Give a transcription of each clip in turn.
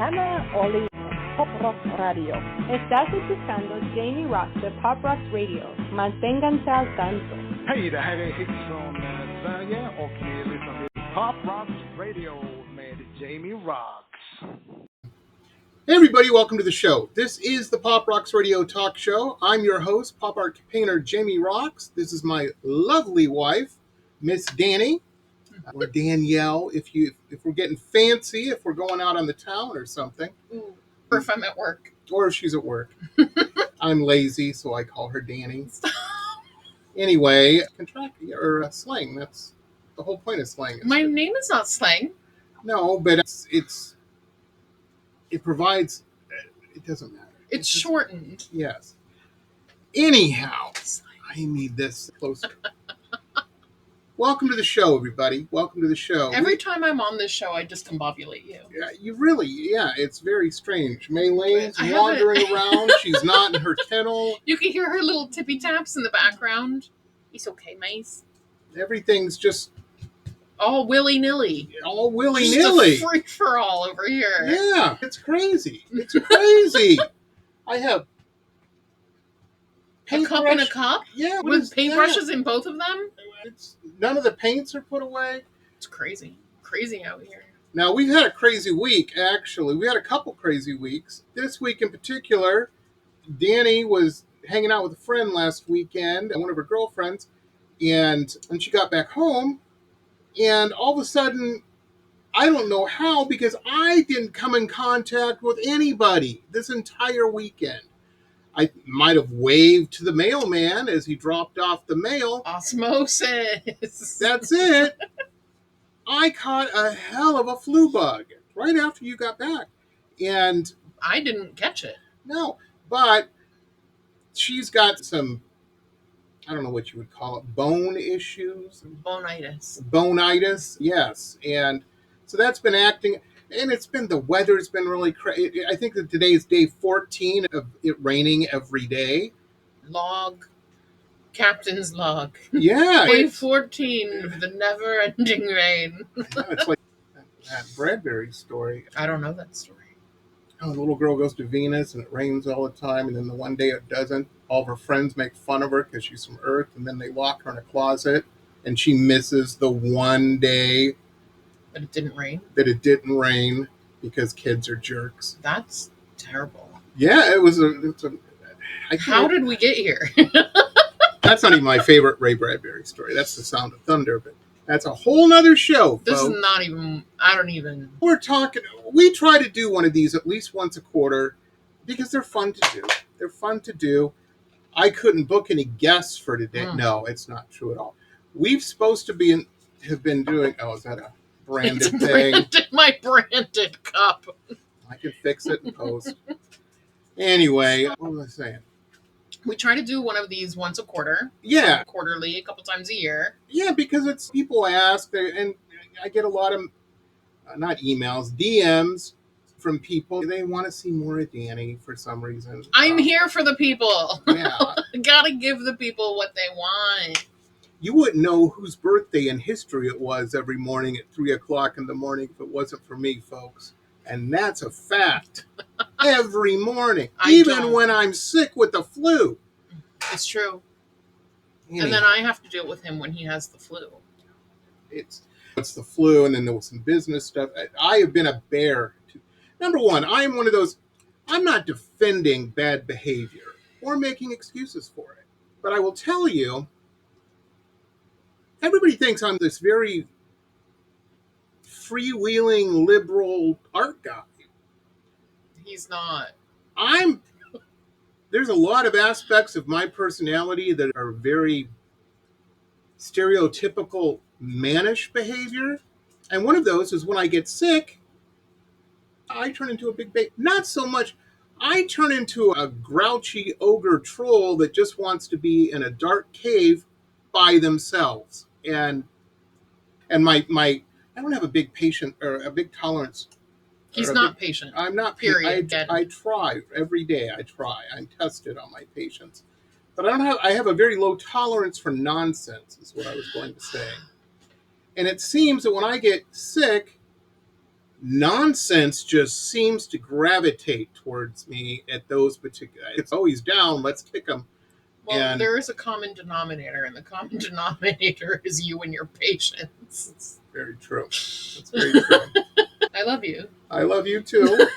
Hannah Oli Pop Rock Radio. Estás escuchando Jamie Roxx de Pop Rock Radio. Manténganse al tanto. Hej, det här är Hits från Sverige och ni lyssnar till Pop Rock Radio med Jamie Roxx. Hey everybody, welcome to the show. This is the Pop Roxx Radio Talk Show. I'm your host, pop art painter Jamie Roxx. This is my lovely wife, Miss Dani, or Danielle, if we're getting fancy, if we're going out on the town or something. Or if I'm at work. Or if she's at work. I'm lazy, so I call her Dani. Anyway, slang. That's the whole point of slang. My name is not slang. No, but it provides, it doesn't matter. It's shortened. Yes. Anyhow, I need this closer. Welcome to the show, everybody. Welcome to the show. Every time I'm on this show, I discombobulate you. Yeah, it's very strange. May Lane's wandering around. She's not in her kennel. You can hear her little tippy taps in the background. It's okay, Mace. Everything's just all willy-nilly. All willy-nilly. Just a free-for-all over here. Yeah, it's crazy. It's crazy. I have a cup and a cup? Yeah. With paintbrushes in both of them? None of the paints are put away. It's crazy. Crazy out here. Now, we've had a crazy week, actually. We had a couple crazy weeks. This week in particular, Dani was hanging out with a friend last weekend, one of her girlfriends, and when she got back home, and all of a sudden, I don't know how, because I didn't come in contact with anybody this entire weekend. I might have waved to the mailman as he dropped off the mail. Osmosis. That's it. I caught a hell of a flu bug right after you got back. And I didn't catch it. No, but she's got some, I don't know what you would call it, bone issues. Bonitis, yes. And so that's been acting, and the weather's been really crazy. I think that today is day 14 of it raining every day. Captain's log. Yeah. Day 14 of the never-ending rain. It's like that Bradbury story. I don't know that story. Oh, the little girl goes to Venus and it rains all the time, and then the one day it doesn't. All of her friends make fun of her because she's from Earth, and then they lock her in a closet, and she misses the one day that it didn't rain because kids are jerks. That's terrible. Yeah, How did we get here? That's not even my favorite Ray Bradbury story. That's The Sound of Thunder, but that's a whole nother show. This is not even, We're talking, we try to do one of these at least once a quarter because they're fun to do. I couldn't book any guests for today. No, it's not true at all. We've supposed to have been doing, is that a branded thing? My branded cup. I can fix it in post. Anyway, what was I saying? We try to do one of these once a quarter. Yeah. Quarterly, a couple times a year. Yeah, because it's people ask, and I get a lot of, not emails, DMs from people. They want to see more of Dani for some reason. I'm here for the people. Yeah. Gotta give the people what they want. You wouldn't know whose birthday in history it was every morning at 3 o'clock in the morning if it wasn't for me, folks. And that's a fact. Every morning. Even when I'm sick with the flu. It's true. Anyhow. And then I have to deal with him when he has the flu. It's the flu, and then there was some business stuff. I have been a bear. Number one, I am one of those, I'm not defending bad behavior or making excuses for it. But I will tell you, everybody thinks I'm this very freewheeling liberal art guy. He's not. There's a lot of aspects of my personality that are very stereotypical mannish behavior. And one of those is when I get sick, I turn into a big baby. Not so much. I turn into a grouchy ogre troll that just wants to be in a dark cave by themselves. And my I don't have a big patient or a big tolerance. He's not patient. I'm not. Period. I try every day. I'm tested on my patience, but I have a very low tolerance for nonsense. Is what I was going to say. And it seems that when I get sick, nonsense just seems to gravitate towards me at those particular. It's always down. Let's kick them. Well, And there is a common denominator, and the common denominator is you and your patience. it's very true. It's very true. I love you. I love you too.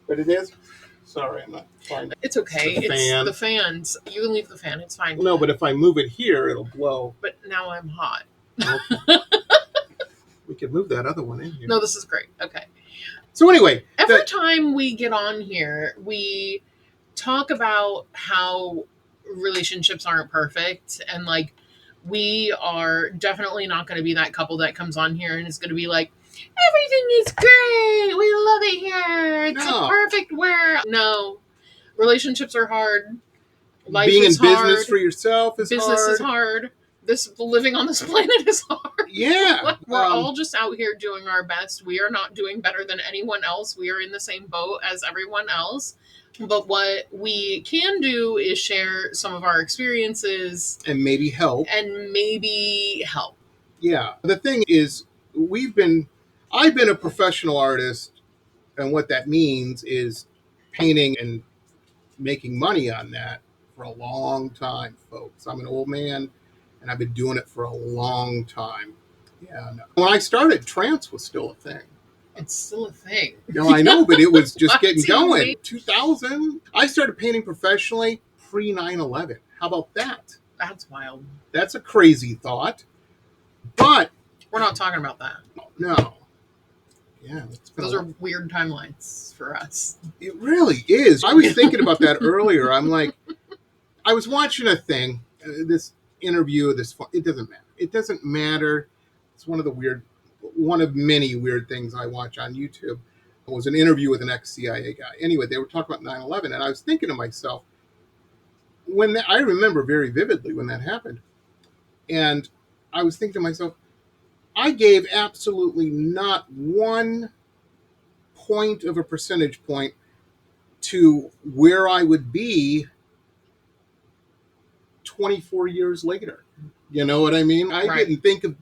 But it is. Sorry, I'm not trying to. It's okay. The fan. It's the fans. You can leave the fan. It's fine. No, but if I move it here, it'll blow. But now I'm hot. Okay. We could move that other one in here. No, this is great. Okay. So anyway, Every time we get on here, we talk about how relationships aren't perfect, and like we are definitely not going to be that couple that comes on here and is going to be like, everything is great, we love it here, it's a perfect world. No, relationships are hard. Life being is in hard. business for yourself is business hard. is hard. Living on this planet is hard. Yeah. We're all just out here doing our best. We are not doing better than anyone else. We are in the same boat as everyone else. But what we can do is share some of our experiences. And maybe help. Yeah. The thing is, I've been a professional artist, and what that means is painting and making money on that for a long time, folks. I'm an old man, and I've been doing it for a long time. Yeah. When I started, trance was still a thing. It's still a thing. No, I know, but it was just getting going. 2000, I started painting professionally pre 9/11. How about that? That's wild. That's a crazy thought. But we're not talking about that. No. Yeah. Those are weird timelines for us. It really is. I was thinking about that earlier. I'm like, I was watching a thing, this interview, it doesn't matter. It doesn't matter. It's one of many weird things I watch on YouTube. It was an interview with an ex-CIA guy. Anyway, they were talking about 9/11, and I was thinking to myself, I remember very vividly when that happened, and I was thinking to myself, I gave absolutely not 1 point of a percentage point to where I would be 24 years later. You know what I mean? I didn't think of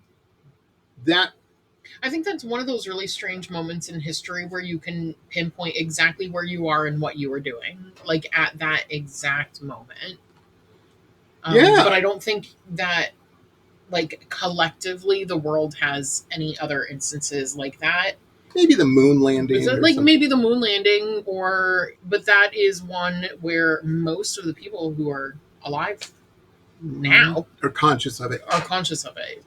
that. I think that's one of those really strange moments in history where you can pinpoint exactly where you are and what you were doing, like at that exact moment. But I don't think that, like, collectively the world has any other instances like that. Maybe the moon landing. Maybe the moon landing, but that is one where most of the people who are alive now are conscious of it.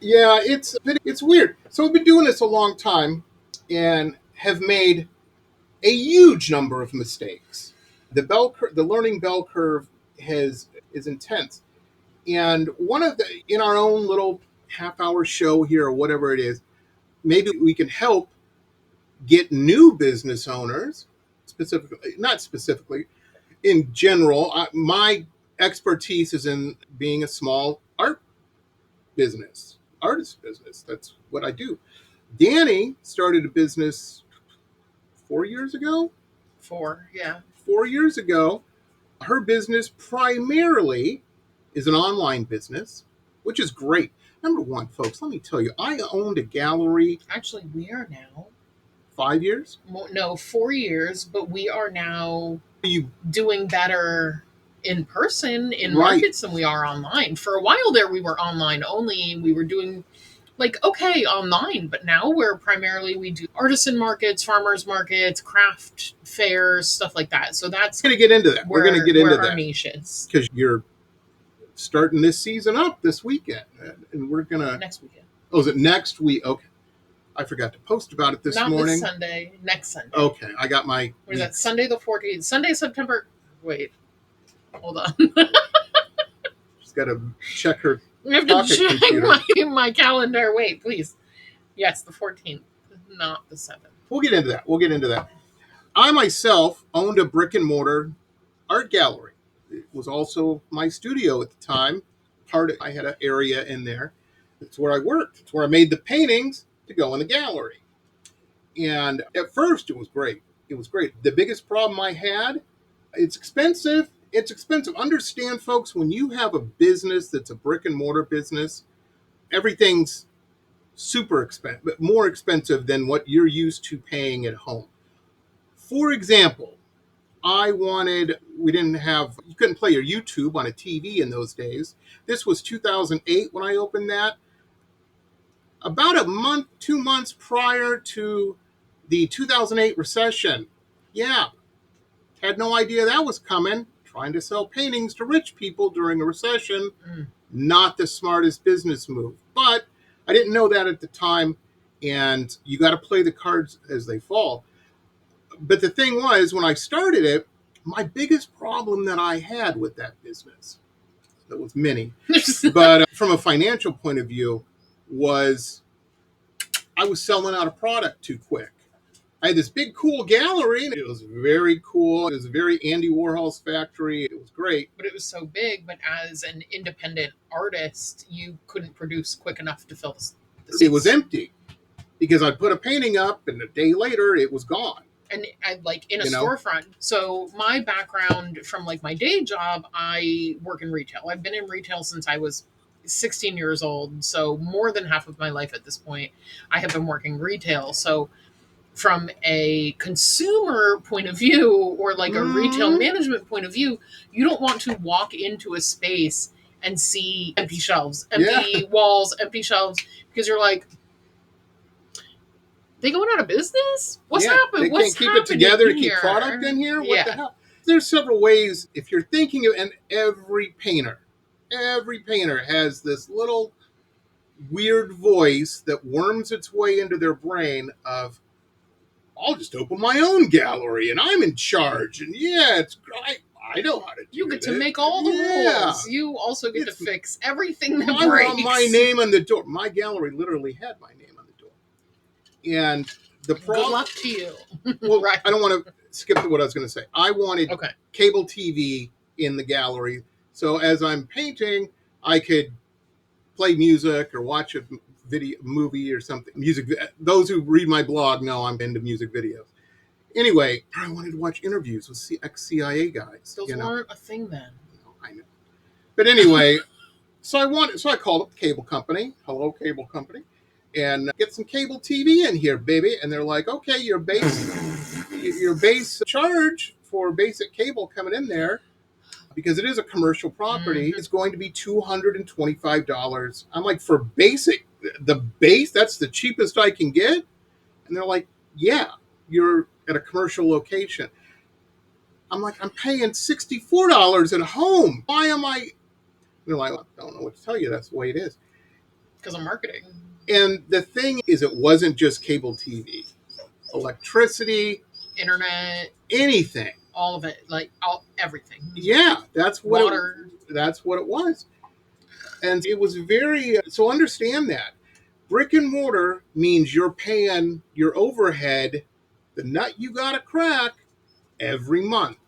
Yeah, it's weird. So we've been doing this a long time and have made a huge number of mistakes. The learning bell curve is intense. And in our own little half-hour show here or whatever it is, maybe we can help get new business owners, not specifically, in general. My expertise is in being a small artist business. That's what I do. Dani started a business 4 years ago. 4 years ago. Her business primarily is an online business, which is great. Number one, folks, let me tell you, I owned a gallery. Actually, we are now 5 years? No, 4 years, but we are now doing better in person in markets than we are online. For a while there, we were online only. We were doing online, but now we do artisan markets, farmers markets, craft fairs, stuff like that. So that's going to get into that. We're going to get into that. Our niche is. Because you're starting this season up this weekend, and we're going to... Next weekend. Oh, is it next week? Okay. I forgot to post about it this morning. Not this Sunday, next Sunday. Okay, I got my... What is that, Sunday the 14th? Sunday, September... Wait. Hold on. She's got to check her I have to check my calendar. Wait, please. Yes, the 14th, not the 7th. We'll get into that. I myself owned a brick and mortar art gallery. It was also my studio at the time. I had an area in there. It's where I worked. It's where I made the paintings to go in the gallery. And at first, it was great. The biggest problem I had, it's expensive. Understand, folks, when you have a business that's a brick and mortar business, everything's super expensive, but more expensive than what you're used to paying at home. For example, you couldn't play your YouTube on a TV in those days. This was 2008 when I opened that. About a month, 2 months prior to the 2008 recession. Yeah, had no idea that was coming. Trying to sell paintings to rich people during a recession. Not the smartest business move. But I didn't know that at the time, and you got to play the cards as they fall. But the thing was, when I started it, my biggest problem that I had with that business, there was many, but from a financial point of view, was I was selling out a product too quick. I had this big, cool gallery. It was very cool. It was a very Andy Warhol's factory. It was great. But it was so big, but as an independent artist, you couldn't produce quick enough to fill the seats. It was empty because I'd put a painting up and a day later it was gone. And like in a storefront. So my background from like my day job, I work in retail. I've been in retail since I was 16 years old. So more than half of my life at this point, I have been working retail. So from a consumer point of view or like a retail management point of view, you don't want to walk into a space and see empty shelves, empty walls, empty shelves, because you're like, they going out of business? What's happening? They can't keep it together to keep product in here? What the hell? There's several ways, if you're thinking of, and every painter has this little weird voice that worms its way into their brain of, I'll just open my own gallery and I'm in charge. And it's great. I know how to do it. You get to make all the rules. You also get to fix everything that breaks. I want my name on the door. My gallery literally had my name on the door. And the problem... Good luck to you. Well, right. I don't want to skip to what I was going to say. I wanted cable TV in the gallery. So as I'm painting, I could play music or watch a movie or something. Those who read my blog know I'm into music videos. Anyway, I wanted to watch interviews with ex-CIA guys. Those weren't a thing then. No, I know. But anyway, so I called up the cable company. Hello, cable company. And get some cable TV in here, baby. And they're like, okay, your base charge for basic cable coming in there, because it is a commercial property, is going to be $225. I'm like, for basic, the base, that's the cheapest I can get? And they're like, yeah, you're at a commercial location. I'm like, I'm paying $64 at home. Why am I? They're like, I don't know what to tell you. That's the way it is. Because of marketing. And the thing is, it wasn't just cable TV. Electricity. Internet. Anything. All of it. Like, everything. Yeah, that's what Water. That's what it was. And it was very... So understand that. Brick and mortar means you're paying your overhead, the nut you got to crack, every month,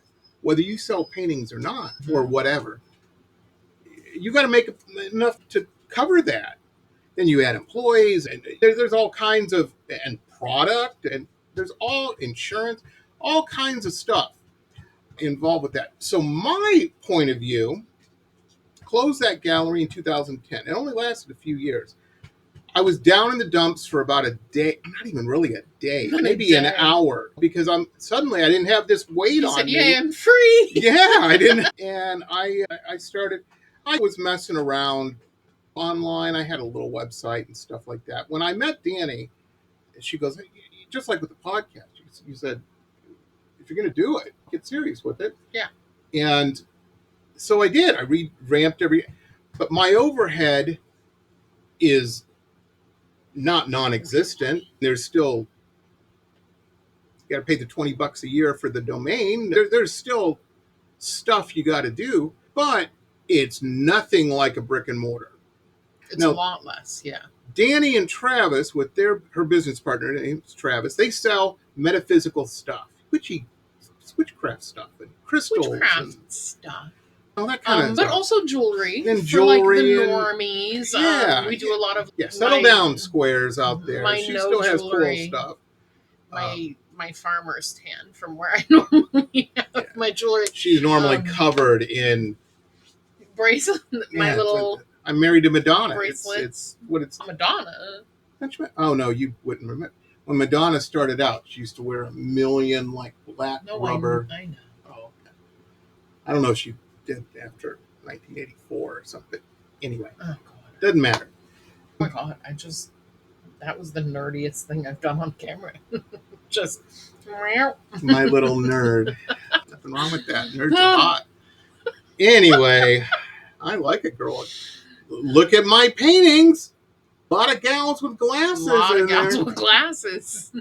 whether you sell paintings or not, or whatever. You got to make enough to cover that. Then you add employees, and there's all kinds of, and product, and there's all insurance, all kinds of stuff involved with that. So my point of view, closed that gallery in 2010. It only lasted a few years. I was down in the dumps for about a day, not even really a day, maybe an hour, because I didn't have this weight on me. Yeah, I'm free. Yeah, I didn't. And I was messing around online. I had a little website and stuff like that. When I met Dani, she goes, just like with the podcast, you said, if you're going to do it, get serious with it. Yeah. And so I did. I revamped but my overhead is not non-existent. There's still, you got to pay the $20 a year for the domain. There's still stuff you got to do, but it's nothing like a brick and mortar. It's a lot less, yeah. Dani and Travis, with her business partner, name's Travis, they sell metaphysical stuff, witchcraft stuff, and crystals. Witchcraft stuff. All that kind of but stuff. also jewelry. And for jewelry. Like the normies. Yeah. We do a lot of... Yeah, settle down squares out there. She still has cool stuff. My farmer's tan from where I normally have my jewelry. She's normally covered in... bracelet. My little... I'm married to Madonna. Bracelets. It's what it's... Madonna? Oh no, you wouldn't remember. When Madonna started out, she used to wear a million like black No, rubber. I know. Oh, okay. I don't know if she did after 1984 or something. Anyway, Oh, God. doesn't matter. Oh, my God. That was the nerdiest thing I've done on camera. Just, My little nerd. Nothing wrong with that. Nerds are hot. Anyway, I like it, girl. Look at my paintings. A lot of gals with glasses. A lot of in gals there. with glasses.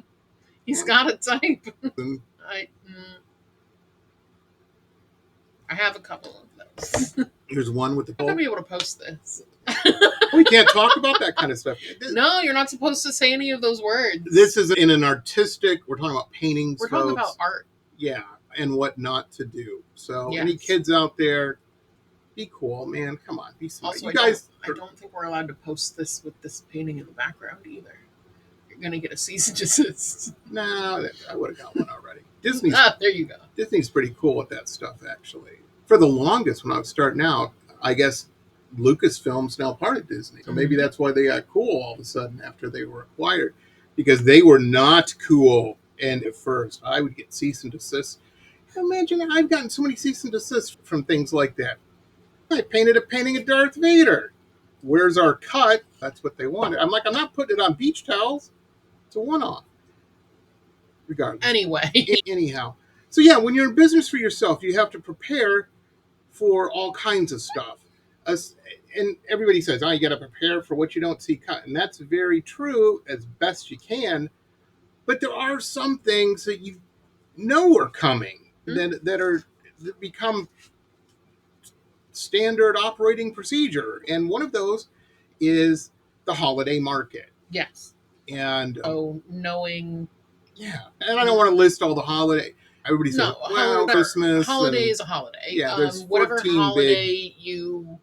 He's got a type. I have a couple of those. Here's one with the I'm going to bulb. be able to post this. We can't talk about that kind of stuff. No, you're not supposed to say any of those words. This is in an artistic, we're talking about paintings, We're talking folks. about art. Yeah, and what not to do. So Yes. any kids out there, be cool, man. Come on, be smart. Also, You guys, I don't think we're allowed to post this with this painting in the background either. You're going to get a cease and desist. nah, I would have got one already. Disney's There you go. Disney's pretty cool with that stuff, actually. For the longest, when I was starting out, I guess Lucasfilm's now part of Disney. So maybe that's why they got cool all of a sudden after they were acquired. Because they were not cool. And at first, I would get cease and desist. Imagine, I've gotten so many cease and desists from things like that. I painted a painting of Darth Vader. Where's our cut? That's what they wanted. I'm like, I'm not putting it on beach towels. It's a one-off. Regardless. Anyway. Anyhow. So yeah, when you're in business for yourself, you have to prepare for all kinds of stuff. And everybody says, oh, you got to prepare for what you don't see cut. And that's very true as best you can. But there are some things that you know are coming that become standard operating procedure. And one of those is the holiday market. Yes. And knowing. Yeah. And I don't want to list all the holiday. Everybody says, well, Christmas. Holiday is a holiday. Yeah, there's whatever holiday you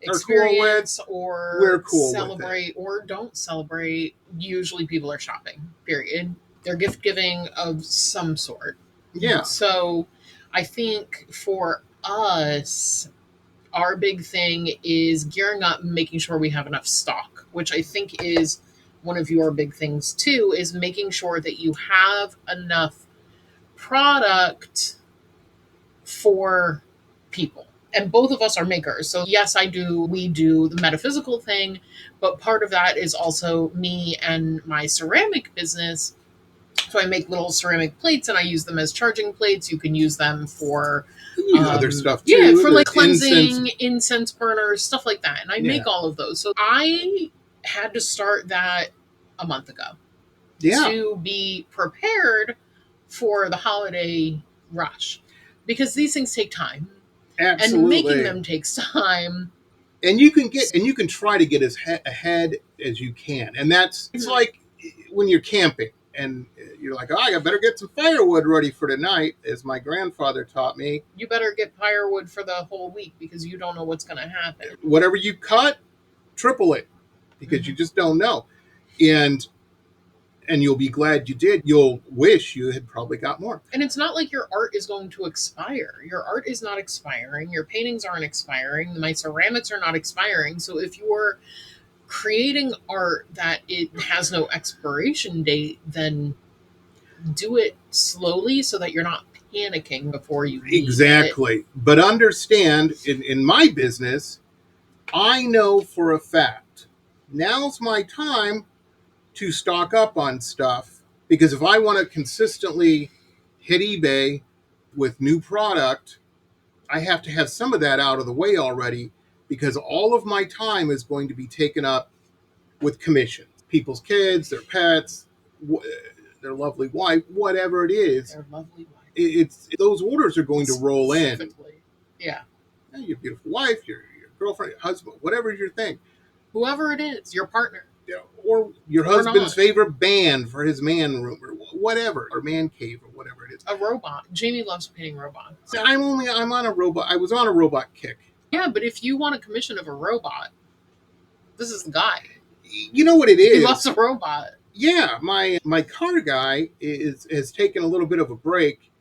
experience or we're cool celebrate or don't celebrate, usually people are shopping, period. They're gift giving of some sort. Yeah. So I think for us, our big thing is gearing up and making sure we have enough stock, which I think is one of your big things too, is making sure that you have enough product for people. And both of us are makers. So yes, we do the metaphysical thing, but part of that is also me and my ceramic business. So I make little ceramic plates and I use them as charging plates. You can use them for other stuff too. Yeah, for like cleansing, incense burners, stuff like that. And I make all of those. So I had to start that a month ago. Yeah. To be prepared for the holiday rush. Because these things take time. Absolutely. And making them takes time. And you can try to get as ahead as you can. And it's like when you're camping and you're like, oh, I better get some firewood ready for tonight, as my grandfather taught me. You better get firewood for the whole week because you don't know what's going to happen. Whatever you cut, triple it because you just don't know. And you'll be glad you did. You'll wish you had probably got more. And it's not like your art is going to expire. Your art is not expiring. Your paintings aren't expiring. My ceramics are not expiring. So if you're creating art that it has no expiration date, then do it slowly so that you're not panicking before you leave. Exactly. But understand, in my business, I know for a fact, now's my time to stock up on stuff, because if I want to consistently hit eBay with new product, I have to have some of that out of the way already, because all of my time is going to be taken up with commissions. People's kids, their pets, their lovely wife, whatever it is. Their lovely wife. Those orders are going to roll in. Yeah. Your beautiful wife, your girlfriend, your husband, whatever your thing. Whoever it is, your partner. Or your husband's favorite band for his man room or whatever, or man cave or whatever it is. A robot. Jamie loves painting robots. I'm on a robot. I was on a robot kick. Yeah, but if you want a commission of a robot, this is the guy. You know what it is? He loves a robot. Yeah, my car guy has taken a little bit of a break,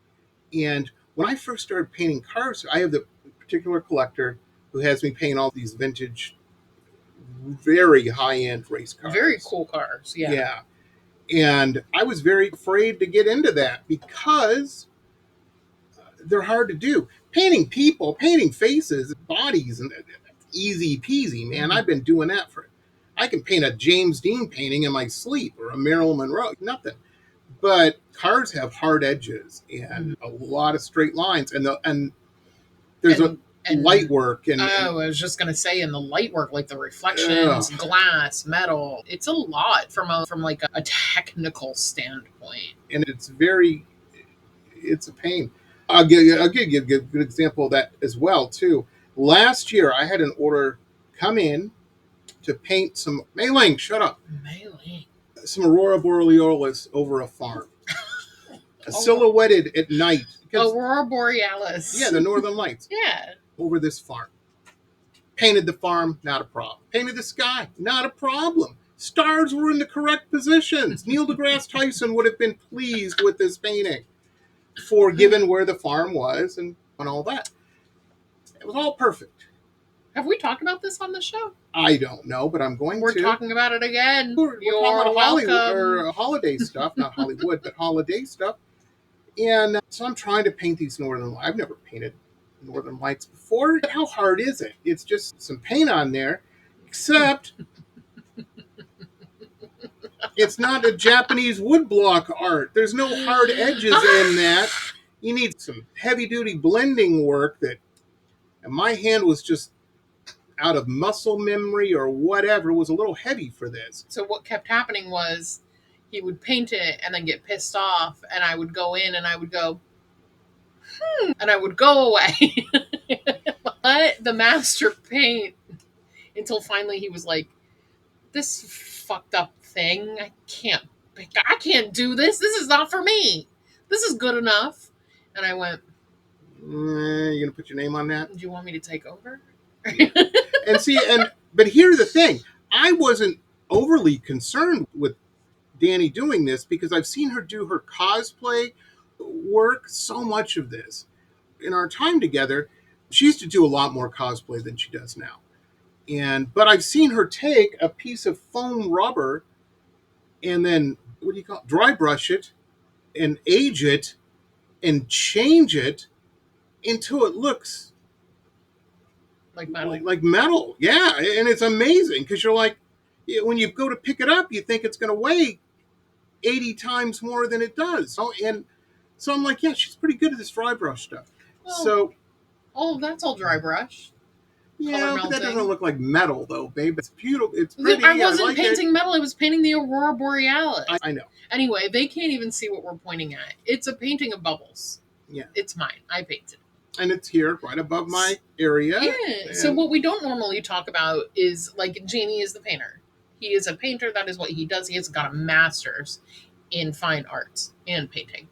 and when I first started painting cars, I have the particular collector who has me paint all these vintage very high-end race cars. Very cool cars. Yeah. Yeah. And I was very afraid to get into that because they're hard to do. Painting people, painting faces, bodies, and easy peasy, man. I've been doing that I can paint a James Dean painting in my sleep or a Marilyn Monroe, nothing. But cars have hard edges and a lot of straight lines, and there's light work. And I was just gonna say, in the light work, like the reflections, glass, metal, it's a lot from like a technical standpoint. And it's a pain. I'll give you a good example of that as well too. Last year, I had an order come in to paint some Mei-Ling, shut up. Mei-Ling. Some Aurora Borealis over a farm. Silhouetted at night. Aurora Borealis. Yeah, the Northern Lights. Yeah. Over this farm. Painted the farm, not a problem. Painted the sky, not a problem. Stars were in the correct positions. Neil deGrasse Tyson would have been pleased with this painting for given where the farm was and all that. It was all perfect. Have we talked about this on the show? I don't know, but I'm going to. We're talking about it again. We're talking about Hollywood or holiday stuff, not Hollywood, but holiday stuff. And so I'm trying to paint these Northern Lights. I've never painted Northern Lights before. How hard is it? It's just some paint on there, except it's not a Japanese woodblock art. There's no hard edges in that. You need some heavy-duty blending work and my hand was just out of muscle memory or whatever, was a little heavy for this. So what kept happening was he would paint it and then get pissed off, and I would go in and I would go, and I would go away. Let the master paint until finally he was like, this fucked up thing, I can't do this. This is not for me. This is good enough. And I went, you gonna put your name on that? Do you want me to take over? But here's the thing. I wasn't overly concerned with Dani doing this because I've seen her do her cosplay work, so much of this. In our time together, she used to do a lot more cosplay than she does now. But I've seen her take a piece of foam rubber and then, dry brush it and age it and change it until it looks like metal. Like metal, yeah. And it's amazing because you're like, when you go to pick it up, you think it's going to weigh 80 times more than it does. And so I'm like, yeah, she's pretty good at this dry brush stuff. Well, that's all dry brush. Yeah, but that doesn't look like metal, though, babe. It's beautiful. It's pretty. I wasn't painting metal. I was painting the Aurora Borealis. I know. Anyway, they can't even see what we're pointing at. It's a painting of bubbles. Yeah. It's mine. I painted. And it's here, right above my area. Yeah. So what we don't normally talk about is, like, Jamie is the painter. He is a painter. That is what he does. He has got a master's in fine arts and painting.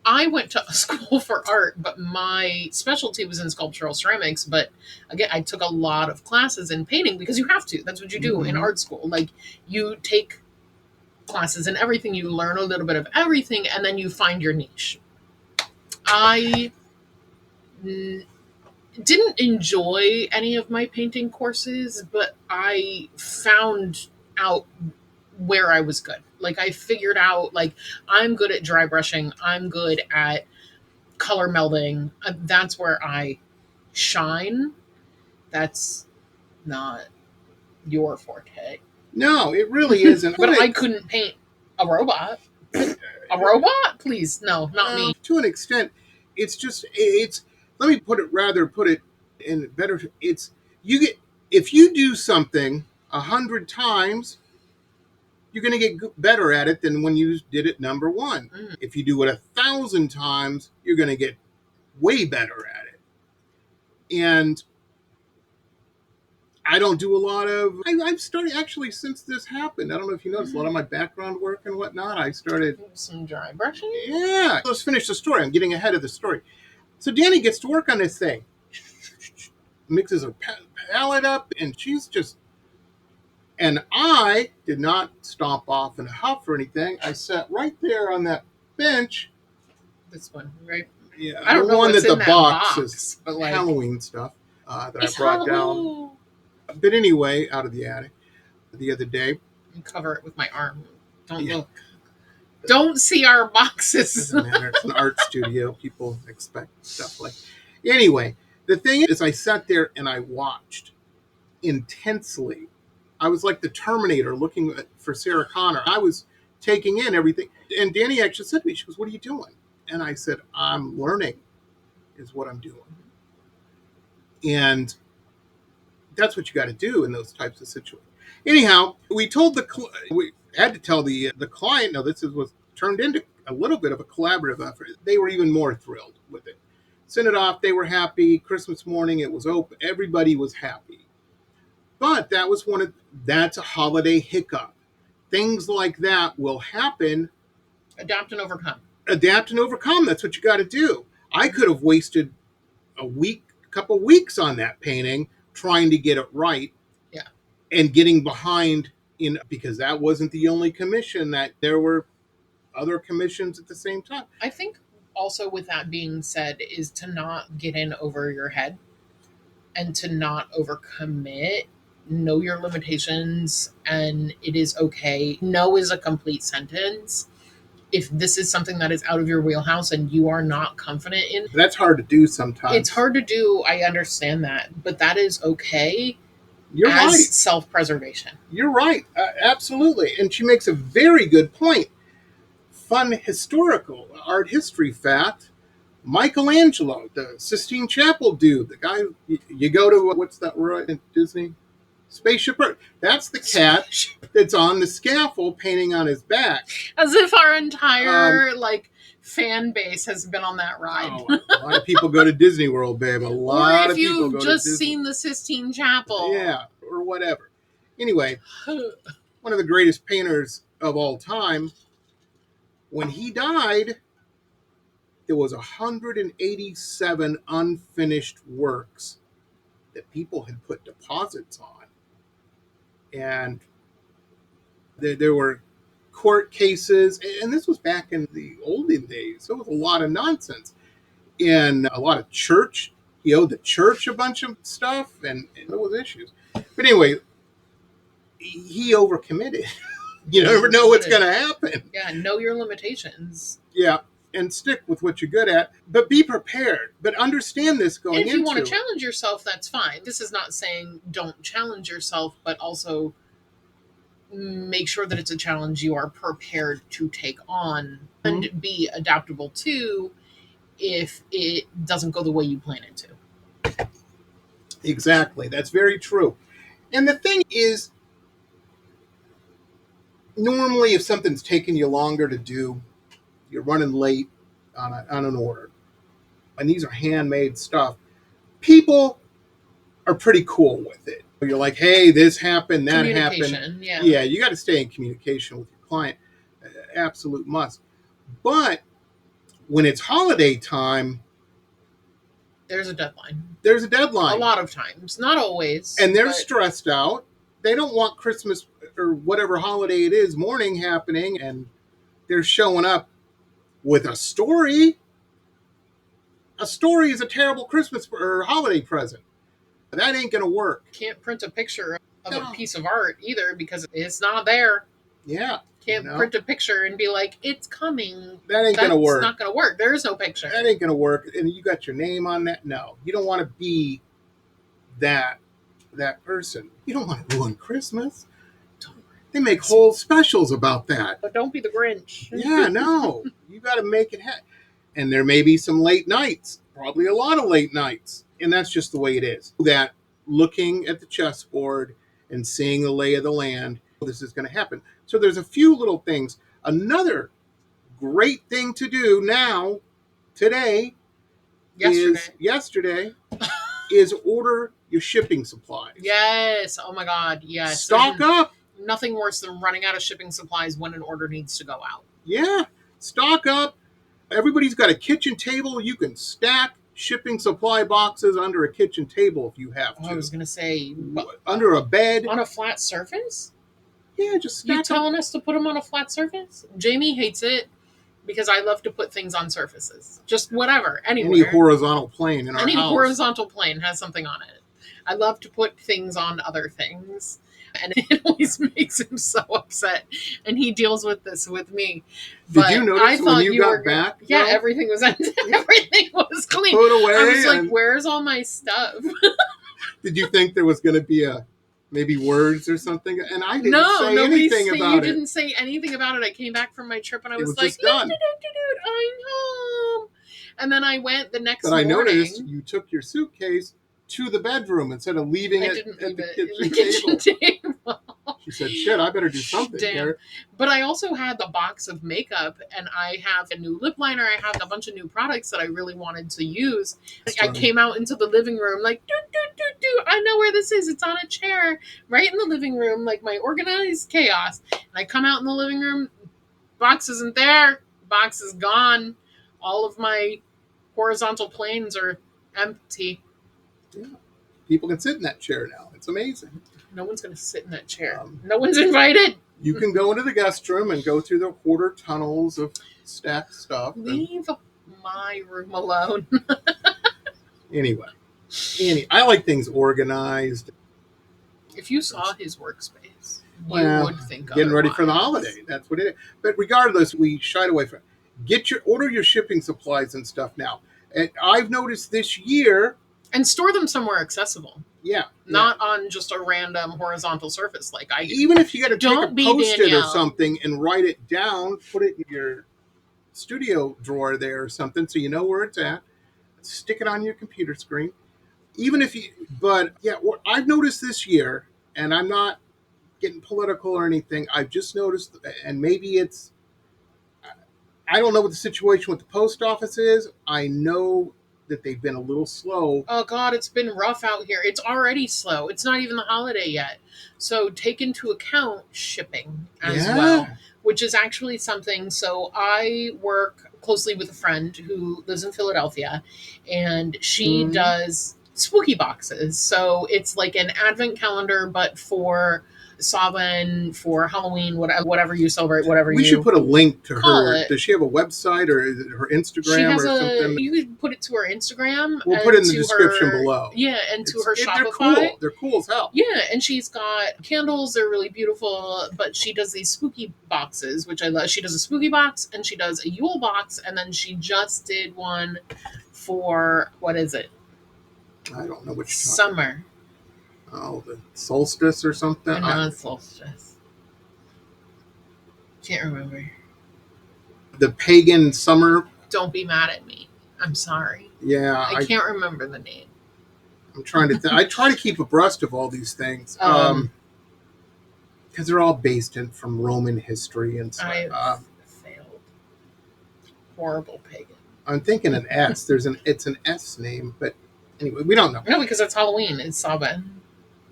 I went to school for art, but my specialty was in sculptural ceramics. But again, I took a lot of classes in painting because you have to. That's what you do in art school. Like, you take classes in everything. You learn a little bit of everything, and then you find your niche. I didn't enjoy any of my painting courses, but I found out where I was good. Like, I figured out, like, I'm good at dry brushing. I'm good at color melding. That's where I shine. That's not your forte. No, it really isn't. But I couldn't paint a robot. A robot? Please, no, not me. To an extent, it's just, let me put it in better, if you do something 100 times, you're going to get better at it than when you did it number one. If you do it 1,000 times, you're going to get way better at it. And I don't do a lot of, I've started actually since this happened. I don't know if you noticed a lot of my background work and whatnot. I started some dry brushing. Yeah. Let's finish the story. I'm getting ahead of the story. So Dani gets to work on this thing, mixes her palette up, and she's just, and I did not stomp off in a huff or anything. I sat right there on that bench. This one, right? Yeah, I don't know one what's that in the that box box is but like, Halloween stuff that I brought down. But anyway, out of the attic the other day. Cover it with my arm. Don't Yeah. look. Don't see our boxes. Doesn't matter. It's an art studio. People expect stuff like. Anyway, the thing is, I sat there and I watched intensely. I was like the Terminator looking for Sarah Connor. I was taking in everything. And Dani actually said to me, she goes, "What are you doing?" And I said, "I'm learning is what I'm doing." And that's what you got to do in those types of situations. Anyhow, we had to tell the client. Now was turned into a little bit of a collaborative effort. They were even more thrilled with it. Sent it off. They were happy. Christmas morning, it was open. Everybody was happy. But that's a holiday hiccup. Things like that will happen. Adapt and overcome. Adapt and overcome. That's what you got to do. I could have wasted couple weeks on that painting trying to get it right. Yeah. And getting behind because that wasn't the only commission, that there were other commissions at the same time. I think also with that being said is to not get in over your head and to not overcommit. Know your limitations, and it is okay. No is a complete sentence. If this is something that is out of your wheelhouse and you are not confident in, that's hard to do sometimes. It's hard to do. I understand that, but that is okay. You're as right. Self-preservation. You're right. Absolutely. And she makes a very good point. Fun historical art history fact. Michelangelo, the Sistine Chapel dude, the guy, you go to, what's that word in Disney? Spaceship Earth. That's the cat that's on the scaffold painting on his back. As if our entire fan base has been on that ride. Oh, a lot of people go to Disney World, babe. A lot of people go to Disney. Or if you've just seen the Sistine Chapel. Yeah, or whatever. Anyway, one of the greatest painters of all time, when he died, there was 187 unfinished works that people had put deposits on. And there were court cases, and this was back in the olden days. So it was a lot of nonsense. And a lot of church. He owed the church a bunch of stuff, and there was issues. But anyway, he overcommitted. You never know what's going to happen. Yeah, know your limitations. Yeah, and stick with what you're good at, but be prepared. But understand this going into it. If you want to challenge yourself, that's fine. This is not saying don't challenge yourself, but also make sure that it's a challenge you are prepared to take on and be adaptable to if it doesn't go the way you plan it to. Exactly. That's very true. And the thing is, normally if something's taking you longer to do, you're running late on an order, and these are handmade stuff, people are pretty cool with it. You're like, hey, this happened, that happened. Yeah, you got to stay in communication with your client. Absolute must. But when it's holiday time, there's a deadline. There's a deadline. A lot of times. Not always. And they're stressed out. They don't want Christmas or whatever holiday it is morning happening, and they're showing up with a story. A story is a terrible Christmas or holiday present. That ain't going to work. Can't print a picture of a piece of art either because it's not there. Yeah. Can't print a picture and be like, it's coming. That ain't going to work. It's not going to work. There is no picture. That ain't going to work. And you got your name on that? No. You don't want to be that person. You don't want to ruin Christmas. They make whole specials about that. But don't be the Grinch. Yeah, no. You got to make it happen. And there may be some late nights. Probably a lot of late nights. And that's just the way it is. That looking at the chessboard and seeing the lay of the land, this is going to happen. So there's a few little things. Another great thing to do now, today, yesterday, is order your shipping supplies. Yes. Oh my God. Yes. Stock up. Nothing worse than running out of shipping supplies when an order needs to go out. Yeah. Stock up. Everybody's got a kitchen table. You can stack shipping supply boxes under a kitchen table if you have to. I was going to say... under a bed. On a flat surface? Yeah, just stack You telling us to put them on a flat surface? Jamie hates it because I love to put things on surfaces. Just whatever. Anywhere. Any horizontal plane in our house. Any horizontal plane has something on it. I love to put things on other things. And it always makes him so upset. And he deals with this with me. Did you notice when you got back? Yeah, everything was everything was clean. Put away. I was like, where's all my stuff? Did you think there was going to be maybe words or something? And I didn't say anything about it. You didn't say anything about it. I came back from my trip and I was like, done. I'm home. And then I went the next morning. But I noticed you took your suitcase to the bedroom instead of leaving it at the kitchen table. She said, shit, I better do something here. But I also had the box of makeup, and I have a new lip liner. I have a bunch of new products that I really wanted to use. I came out into the living room like, I know where this is. It's on a chair right in the living room, like my organized chaos. And I come out in the living room, box isn't there. Box is gone. All of my horizontal planes are empty. Yeah. People can sit in that chair now. It's amazing. No one's going to sit in that chair. No one's invited. You can go into the guest room and go through the quarter tunnels of stacked stuff. Leave my room alone. Anyway, I like things organized. If you saw his workspace, you would think getting ready for the holiday. That's what it is. But regardless, we shied away from it. Order your shipping supplies and stuff now. And I've noticed this year. And store them somewhere accessible. Yeah. Not on just a random horizontal surface like I do. Even if you got to take a Post-it or something and write it down, put it in your studio drawer there or something so you know where it's at. Stick it on your computer screen. But I've noticed this year, and I'm not getting political or anything, I've just noticed, and maybe I don't know what the situation with the post office is. I know that they've been a little slow. Oh God, it's been rough out here. It's already slow. It's not even the holiday yet. So take into account shipping as well, which is actually something. So I work closely with a friend who lives in Philadelphia, and she does spooky boxes. So it's like an advent calendar, but for Samhain, for Halloween, whatever you celebrate, we should put a link to her. Does she have a website, or is it her Instagram or something? You could put it to her Instagram. We'll put it in the description below. Yeah, and to her Shopify. They're cool. They're cool as hell. Yeah, and she's got candles. They're really beautiful, but she does these spooky boxes, which I love. She does a spooky box, and she does a Yule box, and then she just did one for, what is it? I don't know which summer. Oh, the solstice or something? No, it's solstice. Can't remember. The pagan summer. Don't be mad at me. I'm sorry. Yeah. I can't remember the name. I'm trying to I try to keep abreast of all these things. Because they're all based from Roman history and stuff. I've failed. Horrible pagan. I'm thinking an S. It's an S name, but anyway, we don't know. No, because it's Halloween. It's Samhain.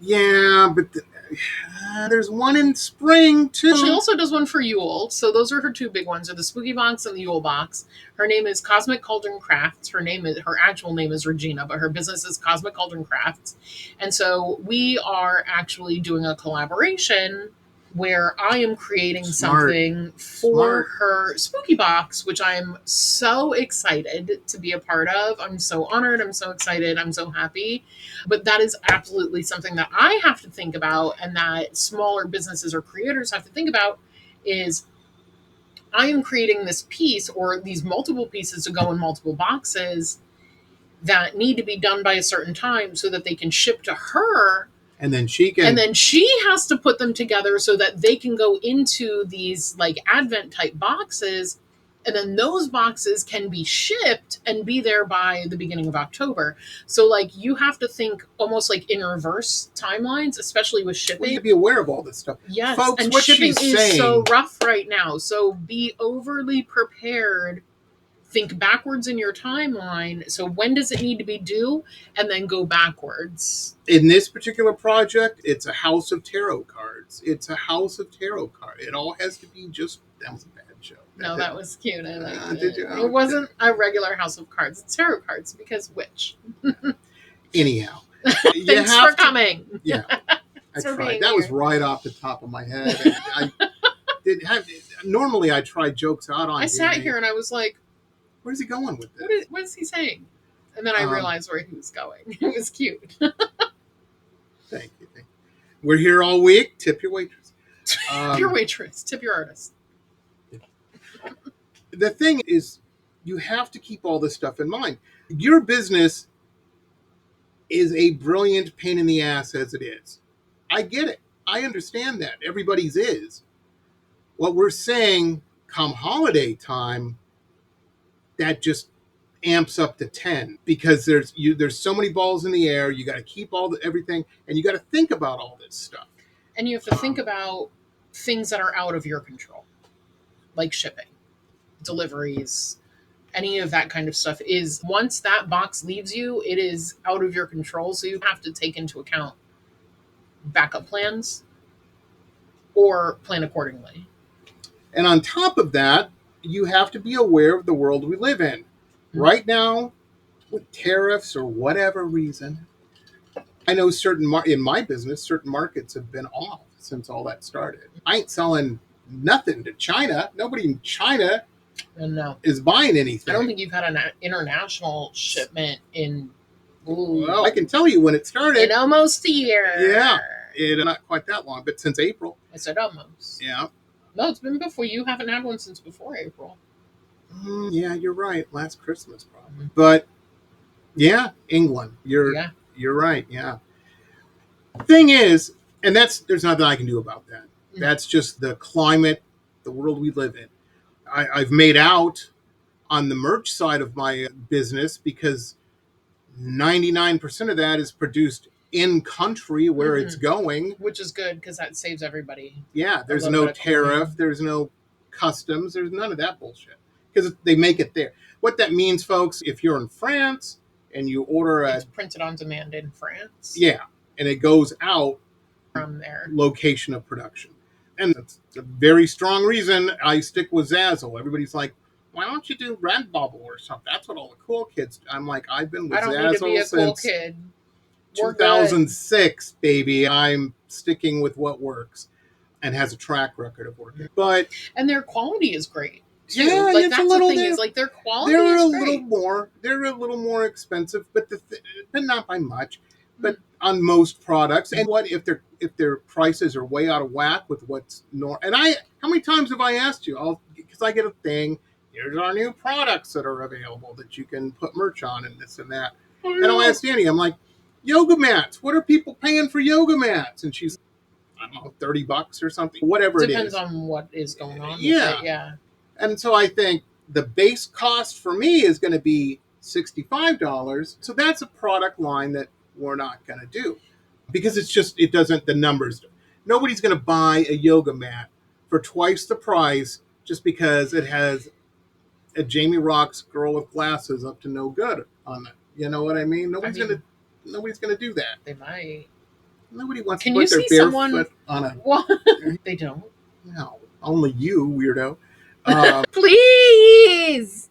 Yeah, but there's one in spring, too. She also does one for Yule. So those are her two big ones, are the Spooky Box and the Yule Box. Her name is Cosmic Cauldron Crafts. Her actual name is Regina, but her business is Cosmic Cauldron Crafts. And so we are actually doing a collaboration where I am creating something for her spooky box, which I'm so excited to be a part of. I'm so honored. I'm so excited. I'm so happy. But that is absolutely something that I have to think about, and that smaller businesses or creators have to think about, is I am creating this piece or these multiple pieces to go in multiple boxes that need to be done by a certain time so that they can ship to her. And then she has to put them together so that they can go into these like Advent type boxes. And then those boxes can be shipped and be there by the beginning of October. So like you have to think almost like in reverse timelines, especially with shipping. We need to be aware of all this stuff. Yes. Folks, and what shipping she's is saying, so rough right now. So be overly prepared. Think backwards in your timeline. So when does it need to be due? And then go backwards. In this particular project, it's a house of tarot cards. It all has to be just, that was a bad joke. No, that was cute. I liked it. Did you? It wasn't a regular house of cards. It's tarot cards because witch. Anyhow. Thanks for coming. Yeah. I tried. That was right off the top of my head. Normally I try jokes out on I sat here and I was like, where's he going with this? What is he saying? And then I realized where he was going. It was cute. Thank you. We're here all week. Tip your waitress. Tip your waitress. Tip your artist. The thing is, you have to keep all this stuff in mind. Your business is a brilliant pain in the ass as it is. I get it. I understand that. Everybody's is. What we're saying, come holiday time, that just amps up to 10 because there's so many balls in the air. You got to keep everything, and you got to think about all this stuff. And you have to think about things that are out of your control, like shipping, deliveries, any of that kind of stuff. Is once that box leaves you, it is out of your control. So you have to take into account backup plans or plan accordingly. And on top of that, you have to be aware of the world we live in. Mm-hmm. Right now, with tariffs or whatever reason, I know in my business, certain markets have been off since all that started. I ain't selling nothing to China. Nobody in China is buying anything. I don't think you've had an international shipment in... Well, I can tell you when it started. In almost a year. Yeah. Not quite that long, but since April. I said almost. Yeah. No, it's been before. You haven't had one since before April. Yeah, you're right. Last Christmas, probably. But, yeah, England. You're right, yeah. Thing is, and there's nothing I can do about that. Mm-hmm. That's just the climate, the world we live in. I've made out on the merch side of my business because 99% of that is produced in country where it's going. Which is good because that saves everybody. Yeah, there's no tariff, there's no customs, there's none of that bullshit because they make it there. What that means, folks, if you're in France and you order it's printed on demand in France. Yeah, and it goes out from their location of production. And that's a very strong reason I stick with Zazzle. Everybody's like, why don't you do Redbubble or something? That's what all the cool kids do. I'm like, I've been with Zazzle since kid. 2006, baby. I'm sticking with what works and has a track record of working. And their quality is great. Too. Yeah, like it's that's a little. The thing is, like their quality they're is a great. little more. They're a little more expensive, but not by much. But on most products, and what if their prices are way out of whack with what's normal? And how many times have I asked you? Because I get a thing. Here's our new products that are available that you can put merch on and this and that. Oh, yeah. And I'll ask Dani, I'm like, yoga mats. What are people paying for yoga mats? And she's, I don't know, $30 or something. Whatever it is. Depends on what is going on. Yeah. With it, yeah. And so I think the base cost for me is going to be $65. So that's a product line that we're not going to do because it doesn't, the numbers. Nobody's going to buy a yoga mat for twice the price just because it has a Jamie Roxx girl with glasses up to no good on it. You know what I mean? Nobody's gonna do that. They might. Nobody wants to put their bare foot on a... What? They don't? No. Only you, weirdo. Please!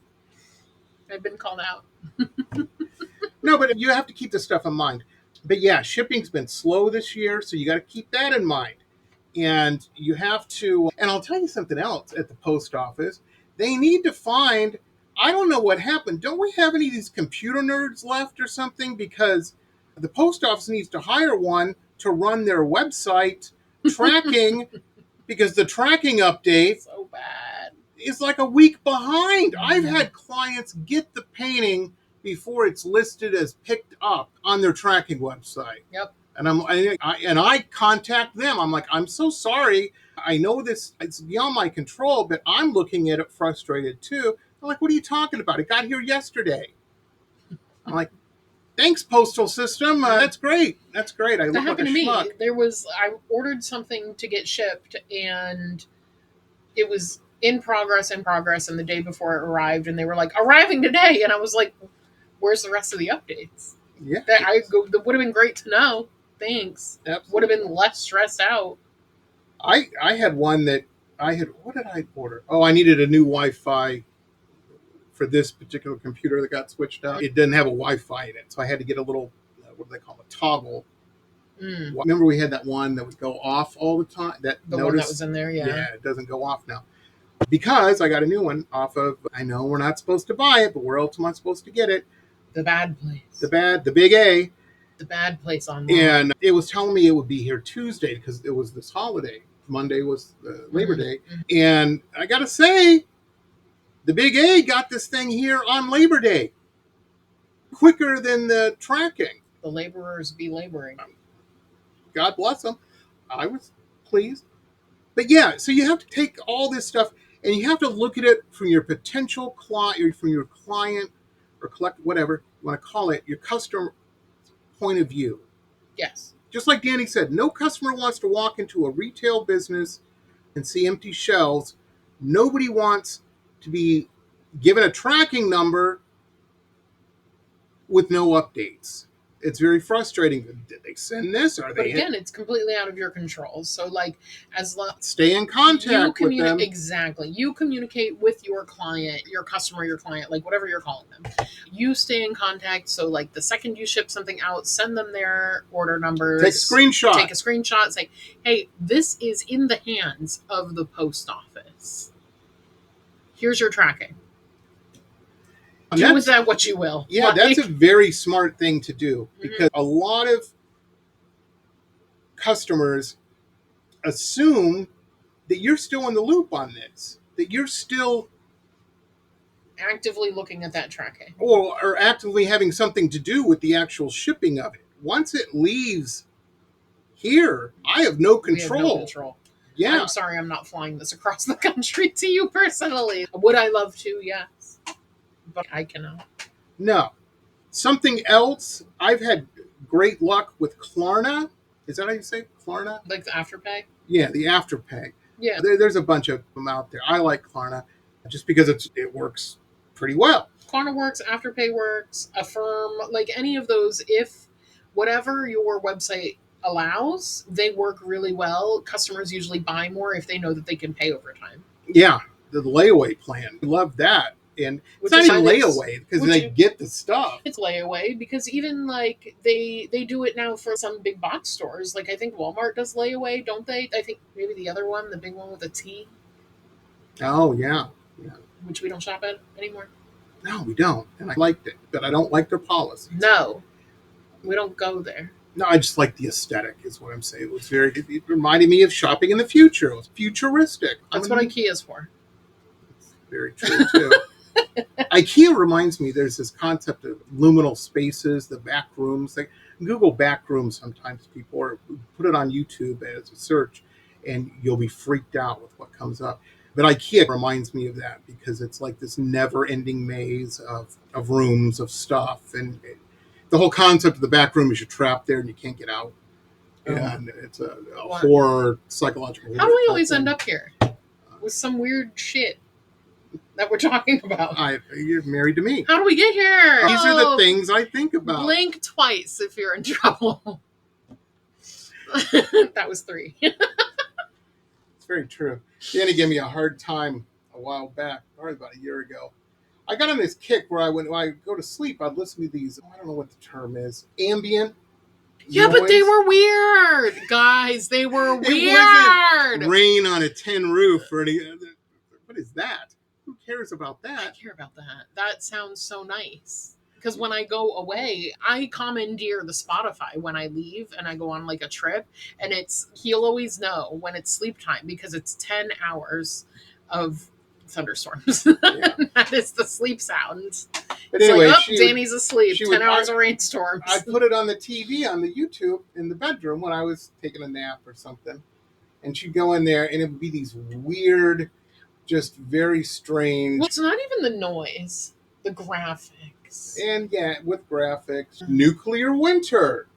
I've been called out. No, but you have to keep this stuff in mind. But yeah, shipping's been slow this year, so you got to keep that in mind. And you have to... And I'll tell you something else at the post office. They need to find... I don't know what happened. Don't we have any of these computer nerds left or something? Because the post office needs to hire one to run their website tracking because the tracking update so bad. Is like a week behind. I've had clients get the painting before it's listed as picked up on their tracking website. Yep. And I contact them. I'm like, I'm so sorry. I know it's beyond my control, but I'm looking at it frustrated too. I'm like, what are you talking about? It got here yesterday. I'm like, thanks, postal system. That's great. That's great. That happened to me. I ordered something to get shipped, and it was in progress, and the day before it arrived, and they were like, arriving today. And I was like, where's the rest of the updates? Yeah. That would have been great to know. Thanks. Absolutely. Would have been less stressed out. I had one that what did I order? Oh, I needed a new Wi-Fi for this particular computer that got switched out. It didn't have a Wi-Fi in it, so I had to get a little, what do they call it, toggle. Remember we had that one that would go off all the time? The one that was in there, yeah. Yeah, it doesn't go off now. Because I got a new one off of, I know we're not supposed to buy it, but where else am I supposed to get it? The bad place. The big A. The bad place online. And it was telling me it would be here Tuesday because it was this holiday. Monday was Labor Day. And I got to say, the Big A got this thing here on Labor Day. Quicker than the tracking. The laborers be laboring. God bless them. I was pleased. But yeah, so you have to take all this stuff and you have to look at it from your potential client, from your client or collect whatever you want to call it, your customer point of view. Yes. Just like Dani said, no customer wants to walk into a retail business and see empty shelves. Nobody wants to be given a tracking number with no updates. It's very frustrating. Did they send this? But again, it's completely out of your control. So, like, stay in contact with them. Exactly. You communicate with your client, your customer, your client, like whatever you're calling them. You stay in contact. So, like, the second you ship something out, send them their order numbers. Take a screenshot. Say, hey, this is in the hands of the post office. Here's your tracking. Do with that what you will. Yeah, that's a very smart thing to do because a lot of customers assume that you're still in the loop on this, that you're still actively looking at that tracking or actively having something to do with the actual shipping of it. Once it leaves here, I have no control. We have no control. Yeah. I'm sorry I'm not flying this across the country to you personally. Would I love to? Yes. But I cannot. No. Something else, I've had great luck with Klarna. Is that how you say Klarna? Like the Afterpay? Yeah, the Afterpay. Yeah. There's a bunch of them out there. I like Klarna just because it works pretty well. Klarna works, Afterpay works, Affirm, like any of those, if whatever your website allows, they work really well. Customers usually buy more if they know that they can pay over time. Yeah, the layaway plan. Love that. And it's not even layaway because they get the stuff. It's layaway because even like they do it now for some big box stores. Like I think Walmart does layaway, don't they? I think maybe the other one, the big one with a T. Oh, yeah. Which we don't shop at anymore. No, we don't. And I liked it, but I don't like their policy. No, we don't go there. No, I just like the aesthetic is what I'm saying. It reminded me of shopping in the future. It was futuristic. That's what IKEA is for. It's very true, too. IKEA reminds me, there's this concept of liminal spaces, the back rooms. Like Google back rooms sometimes, people, or put it on YouTube as a search, and you'll be freaked out with what comes up. But IKEA reminds me of that because it's like this never-ending maze of rooms, of stuff. And the whole concept of the back room is you're trapped there and you can't get out. And it's a horror, psychological horror. How do we always end up here? With some weird shit that we're talking about. You're married to me. How do we get here? These are the things I think about. Blink twice if you're in trouble. That was 3. It's very true. Dani gave me a hard time a while back, probably about a year ago. I got on this kick where when I go to sleep, I'd listen to these, I don't know what the term is, ambient Yeah, noise. but they were weird, guys. They were weird. It wasn't rain on a tin roof or any. What is that? Who cares about that? I care about that. That sounds so nice. Because when I go away, I commandeer the Spotify when I leave and I go on like a trip. And he'll always know when it's sleep time because it's 10 hours of thunderstorms. Yeah. That is the sleep sound. But anyway, like, Dani's asleep. 10 hours of rainstorms. I put it on the TV on the YouTube in the bedroom when I was taking a nap or something. And she'd go in there and it would be these weird, just very strange. Well, it's not even the noise. The graphics. And yeah, with graphics. Nuclear winter.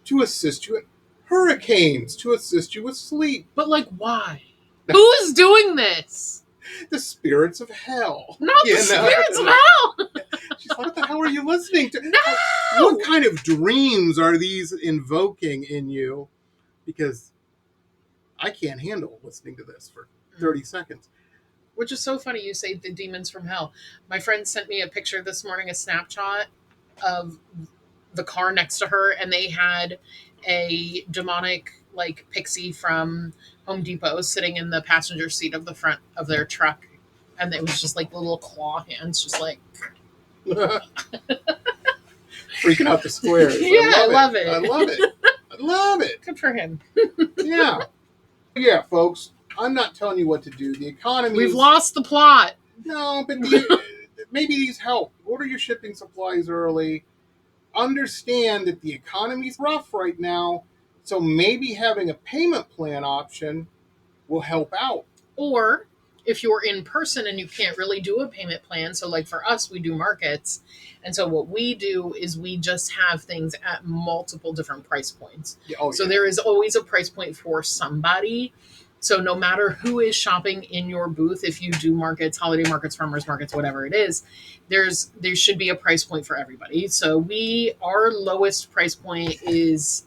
To assist you in hurricanes. To assist you with sleep. But like, why? Who is doing this? The spirits of hell. Not the spirits of hell! She's like, what the hell are you listening to? No! What kind of dreams are these invoking in you? Because I can't handle listening to this for 30 seconds. Which is so funny you say the demons from hell. My friend sent me a picture this morning, a snapshot of the car next to her, and they had a demonic like pixie from Home Depot sitting in the passenger seat of the front of their truck. And it was just like little claw hands, just like freaking out the squares. Yeah, I love it. I love it. I love it. Good for him. Yeah. Yeah, folks, I'm not telling you what to do. The economy We've lost the plot. No, but maybe these help. Order your shipping supplies early. Understand that the economy's rough right now, so maybe having a payment plan option will help out. Or if you're in person and you can't really do a payment plan, so like for us, we do markets. And so what we do is we just have things at multiple different price points. So there is always a price point for somebody. So no matter who is shopping in your booth, if you do markets, holiday markets, farmers markets, whatever it is, there should be a price point for everybody. So our lowest price point is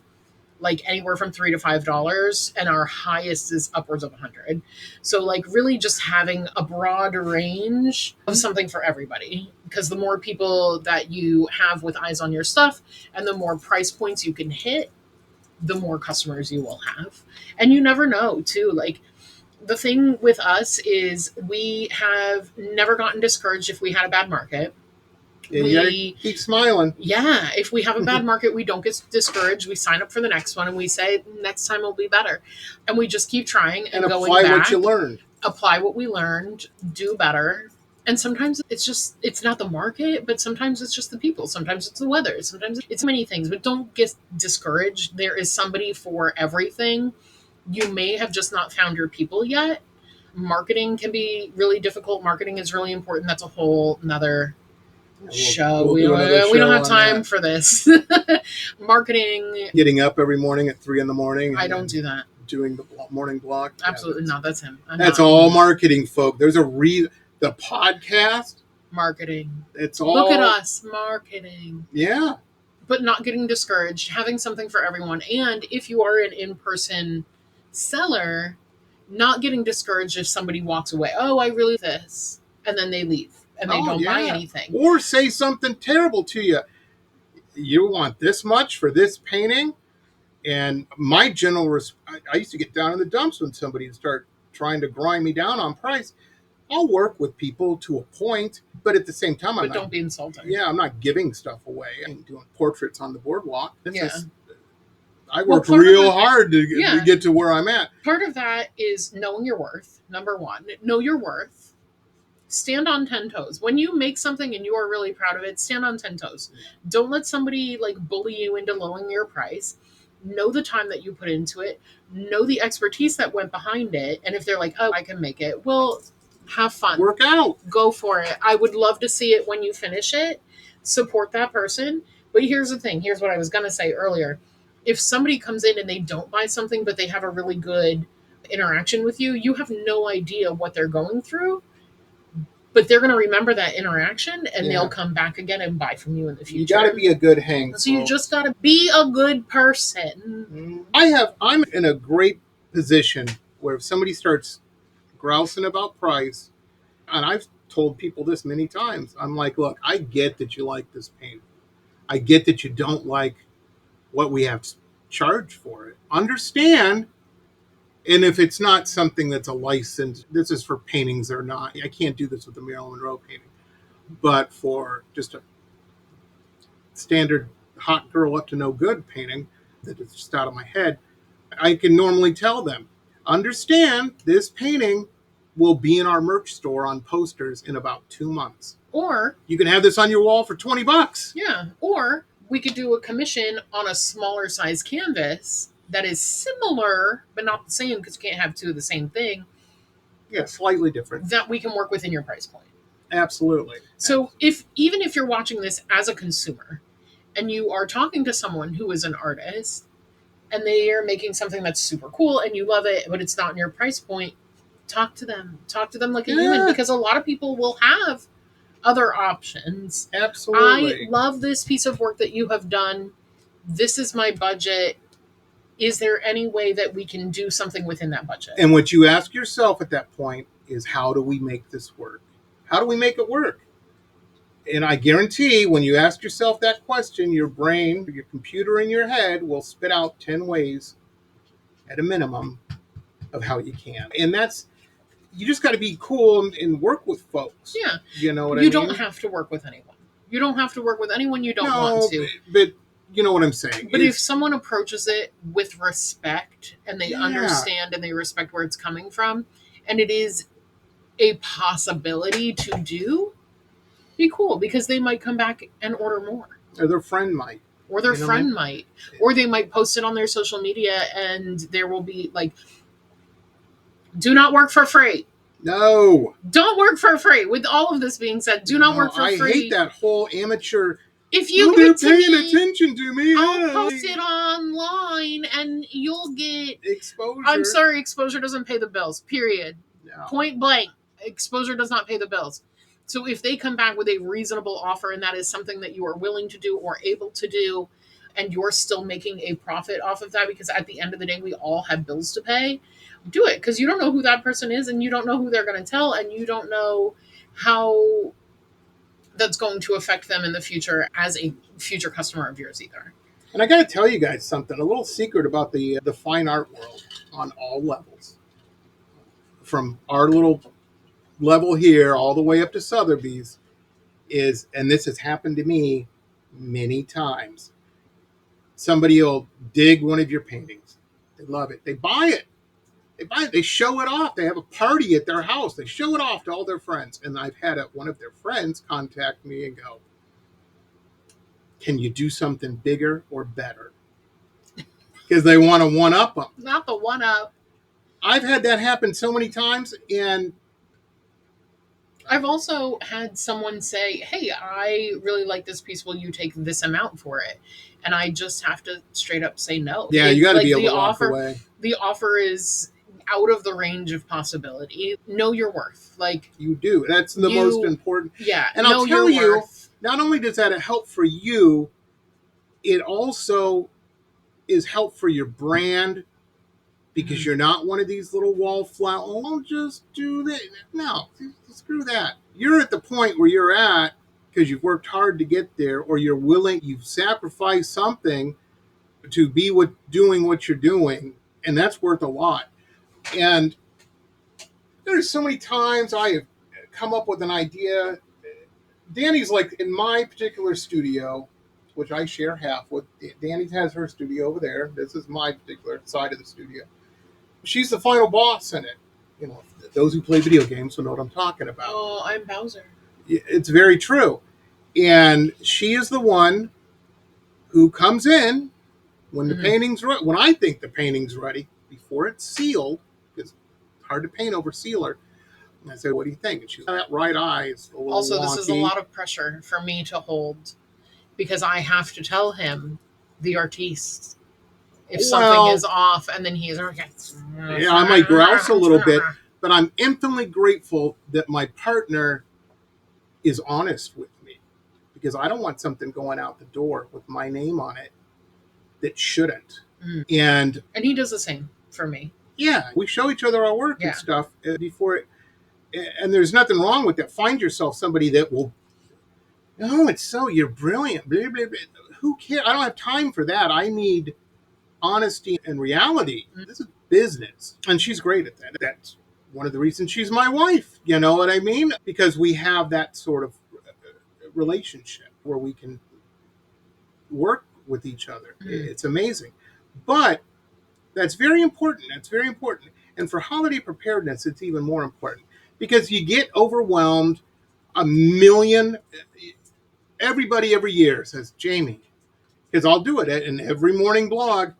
like anywhere from $3 to $5, and our highest is upwards of 100. So like really just having a broad range of something for everybody, because the more people that you have with eyes on your stuff and the more price points you can hit, the more customers you will have. And you never know too. Like the thing with us is we have never gotten discouraged if we had a bad market. We keep smiling. Yeah. If we have a bad market, we don't get discouraged. We sign up for the next one and we say, next time will be better. And we just keep trying and going apply back. what you learned. Apply what we learned, do better. And sometimes it's not the market, but sometimes it's just the people. Sometimes it's the weather. Sometimes it's many things, but don't get discouraged. There is somebody for everything. You may have just not found your people yet. Marketing can be really difficult. Marketing is really important. That's a whole nother show. We don't have time for this. Marketing. Getting up every morning at 3 a.m. I don't do that. Doing the morning block. Absolutely not. That's him. That's all marketing, folk. There's a reason. The podcast. Marketing. It's all. Look at us. Marketing. Yeah. But not getting discouraged. Having something for everyone. And if you are an in-person seller, not getting discouraged if somebody walks away. Oh, I really this. And then they leave. And they don't buy anything. Or say something terrible to you. You want this much for this painting? And my general I used to get down in the dumps when somebody would start trying to grind me down on price. I'll work with people to a point, but at the same time, don't be insulting. Yeah, I'm not giving stuff away. I'm doing portraits on the boardwalk. I worked real hard to get to where I'm at. Part of that is knowing your worth. Number one, know your worth. Stand on 10 toes. When you make something and you are really proud of it, stand on 10 toes. Don't let somebody like bully you into lowering your price. Know the time that you put into it. Know the expertise that went behind it. And if they're like, oh, I can make it, well, have fun. Work out. Go for it. I would love to see it when you finish it. Support that person. But here's the thing. Here's what I was going to say earlier. If somebody comes in and they don't buy something, but they have a really good interaction with you, you have no idea what they're going through. But they're going to remember that interaction and they'll come back again and buy from you in the future. You got to be a good hang. So you just got to be a good person. I'm in a great position where if somebody starts grousing about price, and I've told people this many times, I'm like, look, I get that you like this paint. I get that you don't like what we have to charge for it. Understand. And if it's not something that's a license, this is for paintings or not. I can't do this with the Marilyn Monroe painting. But for just a standard hot girl up to no good painting that is just out of my head, I can normally tell them, understand this painting will be in our merch store on posters in about 2 months. Or you can have this on your wall for $20. Yeah. Or we could do a commission on a smaller size canvas that is similar, but not the same, because you can't have two of the same thing. Yeah, slightly different. That we can work within your price point. Absolutely. So even if you're watching this as a consumer and you are talking to someone who is an artist and they are making something that's super cool and you love it, but it's not in your price point, talk to them. Talk to them like a human, because a lot of people will have other options. Absolutely. I love this piece of work that you have done. This is my budget. Is there any way that we can do something within that budget? And what you ask yourself at that point is, how do we make this work? How do we make it work? And I guarantee when you ask yourself that question, your brain, your computer in your head will spit out 10 ways at a minimum of how you can. And that's, you just got to be cool and work with folks. Yeah. You know what I mean? You don't have to work with anyone. You don't have to work with anyone you don't No, want to. but you know what I'm saying. But if someone approaches it with respect and they Yeah. understand and they respect where it's coming from, and it is a possibility to do, be cool, because they might come back and order more. Or their friend might. Or their You know friend what I might. Or they might post it on their social media and there will be like, do not work for free. No. Don't work for free. With all of this being said, do not work for free. I hate that whole amateur. If you they're get to paying me, attention to me. I'll post it online and you'll get exposure. I'm sorry, exposure doesn't pay the bills. Period. No. Point blank. Exposure does not pay the bills. So if they come back with a reasonable offer and that is something that you are willing to do or able to do, and you're still making a profit off of that, because at the end of the day, we all have bills to pay, do it, because you don't know who that person is and you don't know who they're going to tell and you don't know how that's going to affect them in the future as a future customer of yours either. And I got to tell you guys something, a little secret about the fine art world on all levels. From our little level here all the way up to Sotheby's is, and this has happened to me many times, somebody will dig one of your paintings. They love it. They buy it. They show it off. They have a party at their house. They show it off to all their friends. And I've had one of their friends contact me and go, can you do something bigger or better? Because they want to one-up them. Not the one-up. I've had that happen so many times, and I've also had someone say, hey, I really like this piece. Will you take this amount for it? And I just have to straight up say no. Yeah, you got to be able to walk away. The offer is out of the range of possibility. Know your worth. Like, you do. That's the most important. Yeah. And I'll tell you, not only does that help for you, it also is help for your brand, because you're not one of these little wallflower, I'll just do that. No, screw that. You're at the point where you're at because you've worked hard to get there, or you're willing, you've sacrificed something to be doing what you're doing, and that's worth a lot. And there's so many times I have come up with an idea. Dani's like, in my particular studio, which I share half with, Dani has her studio over there. This is my particular side of the studio. She's the final boss in it. You know, those who play video games will know what I'm talking about. Oh, I'm Bowser. It's very true. And she is the one who comes in when the painting's ready, when I think the painting's ready, before it's sealed, because it's hard to paint over sealer. And I say, what do you think? And she's got that right eye. It's a little also, wonky. This is a lot of pressure for me to hold, because I have to tell him, the artiste, if something is off, and then he's I might grouse a little bit, but I'm infinitely grateful that my partner is honest with me, because I don't want something going out the door with my name on it that shouldn't. And he does the same for me. Yeah, we show each other our work and stuff before it, and there's nothing wrong with that. Find yourself somebody that will, no, it's so, you're brilliant, blah, blah, blah. Who cares? I don't have time for that. I need honesty and reality. This is business. And she's great at that. That's one of the reasons she's my wife. You know what I mean? Because we have that sort of relationship where we can work with each other. It's amazing. But that's very important. That's very important. And for holiday preparedness, it's even more important, because you get overwhelmed. Everybody every year says, Jamie, because I'll do it in every morning blog.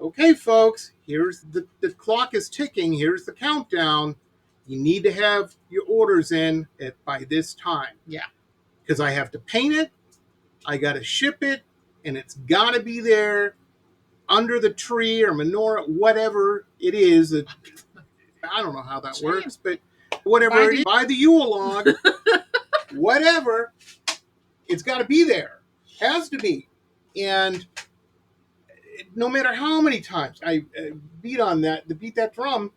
Okay, folks, here's the clock is ticking. Here's the countdown. You need to have your orders in by this time. Yeah. Because I have to paint it. I got to ship it. And it's got to be there under the tree or menorah, whatever it is. I don't know how that works, but whatever it is, by the Yule log, whatever, it's got to be there. Has to be. And no matter how many times I beat that drum,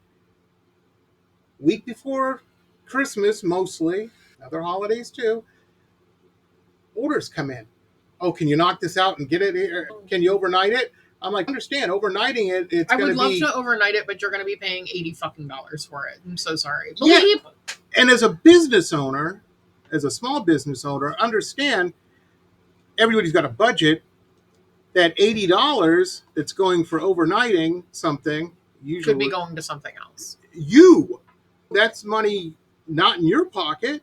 week before Christmas, mostly, other holidays too, orders come in. Oh, can you knock this out and get it here? Can you overnight it? I'm like, understand, overnighting it, it's going to be... I would love to overnight it, but you're going to be paying $80 for it. I'm so sorry. Yeah. And as a business owner, as a small business owner, understand everybody's got a budget. That $80 that's going for overnighting something usually Could be going to something else. That's money not in your pocket.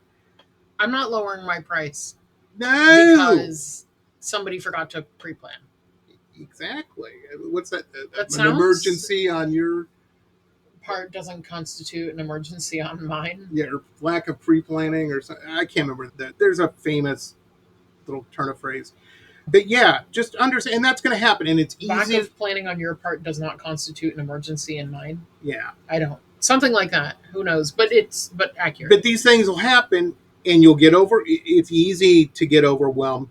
I'm not lowering my price No, because somebody forgot to pre-plan. exactly. What's that? That An emergency on your part doesn't constitute an emergency on mine. Yeah, or lack of pre-planning or something. I can't remember that. There's a famous little turn of phrase. But yeah, just understand, and that's going to happen, and it's Lack easy. of planning on your part does not constitute an emergency in mine. Yeah, I don't. Something like that. Who knows? But accurate. But these things will happen, and you'll get over. It's easy to get overwhelmed.